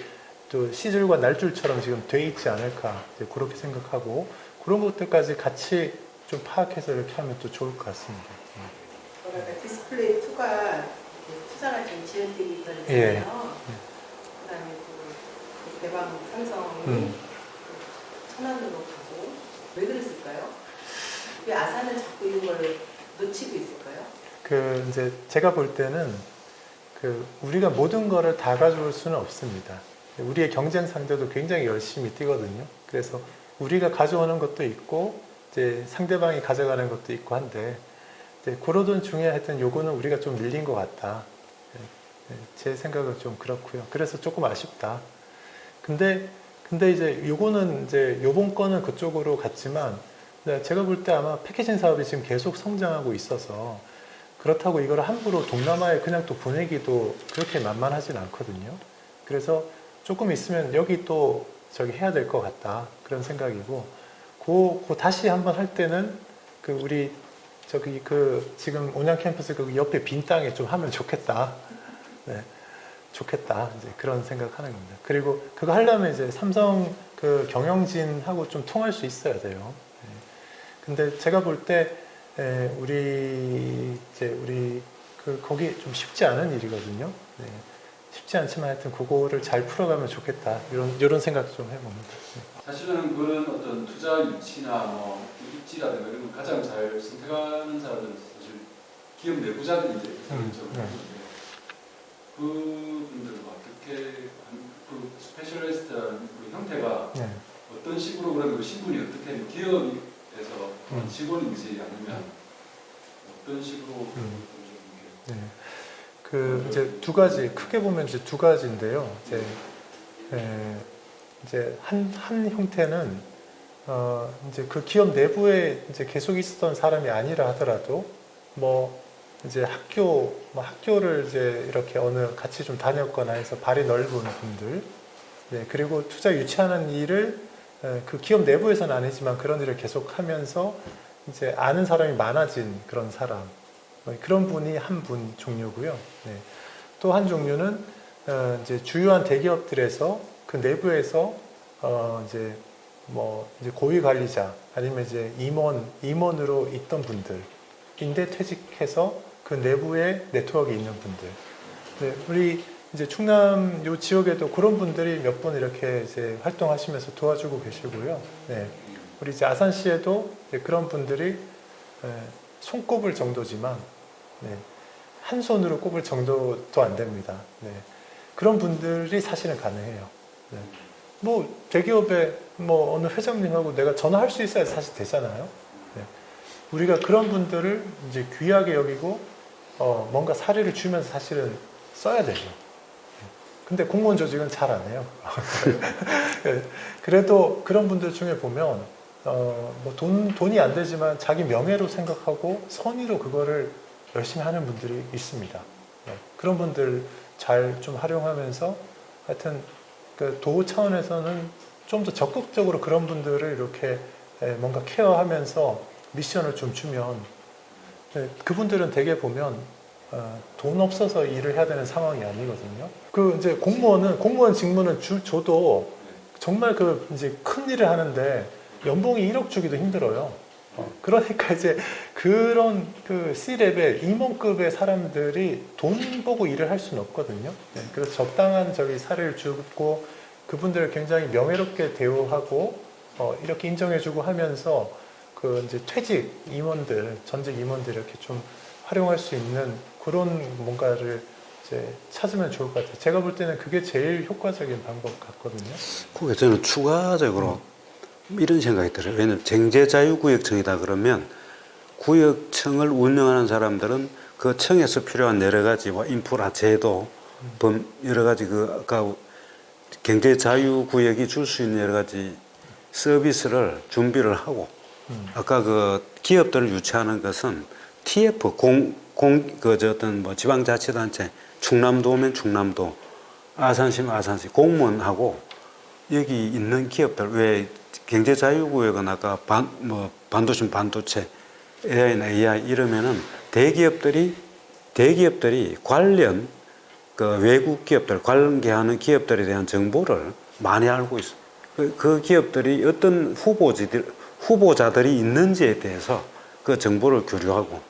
또 시줄과 날줄처럼 지금 돼 있지 않을까 이제 그렇게 생각하고 그런 것들까지 같이 좀 파악해서 이렇게 하면 또 좋을 것 같습니다. 그러니까 디스플레이 2가 투자가 좀 지연되기 있잖아요. 그다음에 그 대방 삼성이 천안으로 가고 왜 그랬을까요? 왜 아산은 자꾸 이런 걸 놓치고 있을까요? 그 이제 제가 볼 때는 그 우리가 모든 거를 다 가져올 수는 없습니다. 우리의 경쟁 상대도 굉장히 열심히 뛰거든요. 그래서 우리가 가져오는 것도 있고 이제 상대방이 가져가는 것도 있고 한데 이제 그러던 중에 하여튼 요거는 우리가 좀 밀린 것 같다. 제 생각은 좀 그렇고요. 그래서 조금 아쉽다. 근데 이제 요거는 이제 요번 거는 그쪽으로 갔지만 제가 볼 때 아마 패키징 사업이 지금 계속 성장하고 있어서 그렇다고 이걸 함부로 동남아에 그냥 또 보내기도 그렇게 만만하진 않거든요. 그래서 조금 있으면 여기 또 저기 해야 될 것 같다. 그런 생각이고, 그 다시 한번 할 때는 그 우리 저기 그 지금 온양 캠퍼스 그 옆에 빈 땅에 좀 하면 좋겠다. 네. 좋겠다. 이제 그런 생각하는 겁니다. 그리고 그거 하려면 이제 삼성 그 경영진하고 좀 통할 수 있어야 돼요. 네. 근데 제가 볼 때 우리 그 거기 좀 쉽지 않은 일이거든요. 네. 쉽지 않지만 하여튼 그거를 잘 풀어가면 좋겠다. 이런 생각 좀 해봅니다. 네. 사실은 그런 어떤 투자 유치나 뭐 입지라든가 이런 걸 가장 잘 선택하는 사람은 사실 기업 내부자들이 이제 그분들과 어떻게 그 스페셜리스트라는 그 형태가 네. 어떤 식으로 그러면 그 신분이 어떻게 기업에서 직원인지 아니면 어떤 식으로 네. 그 이제 두 가지 크게 보면 이제 두 가지인데요. 이제 한 형태는 이제 그 기업 내부에 이제 계속 있었던 사람이 아니라 하더라도 뭐 이제 학교를 이제 이렇게 어느 같이 좀 다녔거나 해서 발이 넓은 분들, 네, 그리고 투자 유치하는 일을 그 기업 내부에서는 아니지만 그런 일을 계속 하면서 이제 아는 사람이 많아진 그런 사람, 그런 분이 한 분 종류고요. 네. 또 한 종류는 이제 주요한 대기업들에서 그 내부에서 이제 뭐 이제 고위 관리자 아니면 이제 임원으로 있던 분들인데 퇴직해서 그 내부에 네트워크가 있는 분들. 네, 우리 이제 충남 요 지역에도 그런 분들이 몇 분 이렇게 이제 활동하시면서 도와주고 계시고요. 네, 우리 이제 아산시에도 이제 그런 분들이 손꼽을 정도지만, 네, 한 손으로 꼽을 정도도 안 됩니다. 네, 그런 분들이 사실은 가능해요. 네. 뭐 대기업에 뭐 어느 회장님하고 내가 전화할 수 있어야 사실 되잖아요. 네. 우리가 그런 분들을 이제 귀하게 여기고 뭔가 사례를 주면서 사실은 써야 되죠. 근데 공무원 조직은 잘 안 해요. 그래도 그런 분들 중에 보면 뭐 돈이 안 되지만 자기 명예로 생각하고 선의로 그거를 열심히 하는 분들이 있습니다. 네. 그런 분들 잘 좀 활용하면서 하여튼 그 도 차원에서는 좀 더 적극적으로 그런 분들을 이렇게 뭔가 케어하면서 미션을 좀 주면, 그분들은 대개 보면 돈 없어서 일을 해야 되는 상황이 아니거든요. 그 이제 공무원 직무는 줘도 정말 그 이제 큰 일을 하는데 연봉이 1억 주기도 힘들어요. 그러니까 이제 그런 그 C레벨 임원급의 사람들이 돈 보고 일을 할 수는 없거든요. 네, 그래서 적당한 저기 사례를 주고 그분들을 굉장히 명예롭게 대우하고 이렇게 인정해주고 하면서 그 이제 퇴직 임원들, 전직 임원들 이렇게 좀 활용할 수 있는 그런 뭔가를 이제 찾으면 좋을 것 같아요. 제가 볼 때는 그게 제일 효과적인 방법 같거든요. 그게 저는 추가적으로 이런 생각이 들어요. 왜냐하면 쟁제자유구역청이다 그러면 구역청을 운영하는 사람들은 그 청에서 필요한 여러 가지 인프라, 제도, 여러 가지 그 아까 경제자유구역이 줄 수 있는 여러 가지 서비스를 준비를 하고, 아까 그 기업들을 유치하는 것은 TF 어떤 뭐 지방자치단체 충남도면 충남도, 아산시면 아산시 공무원하고 여기 있는 기업들, 왜 경제자유구역은 아까 반도시면 반도체, AI나 AI 이러면은 대기업들이 관련 그 외국 기업들, 관계하는 기업들에 대한 정보를 많이 알고 있어. 그 기업들이 어떤 후보자들이 있는지에 대해서 그 정보를 교류하고,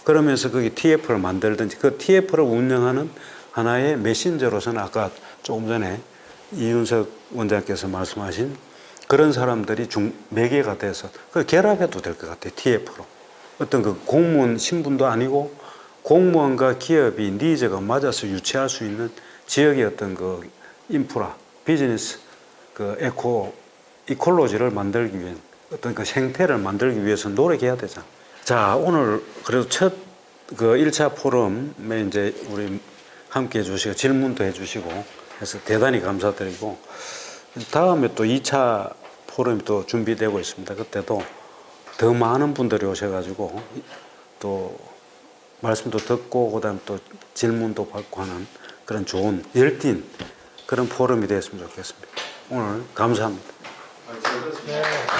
그러면서 거기 TF를 만들든지 그 TF를 운영하는 하나의 메신저로서는 아까 조금 전에 이윤석 원장께서 말씀하신 그런 사람들이 매개가 돼서 그 결합해도 될 것 같아요. TF로. 어떤 그 공무원 신분도 아니고 공무원과 기업이 니즈가 맞아서 유치할 수 있는 지역의 어떤 그 인프라, 비즈니스, 그 이콜로지를 만들기 위한 어떤 그 생태를 만들기 위해서 노력해야 되잖아. 자, 오늘 그래도 첫 그 1차 포럼에 이제 우리 함께 해주시고 질문도 해주시고 해서 대단히 감사드리고 다음에 또 2차 포럼이 또 준비되고 있습니다. 그때도 더 많은 분들이 오셔가지고 또 말씀도 듣고 그다음 또 질문도 받고 하는 그런 좋은 열띤 그런 포럼이 되었으면 좋겠습니다. 오늘 감사합니다. 잘 들었습니다.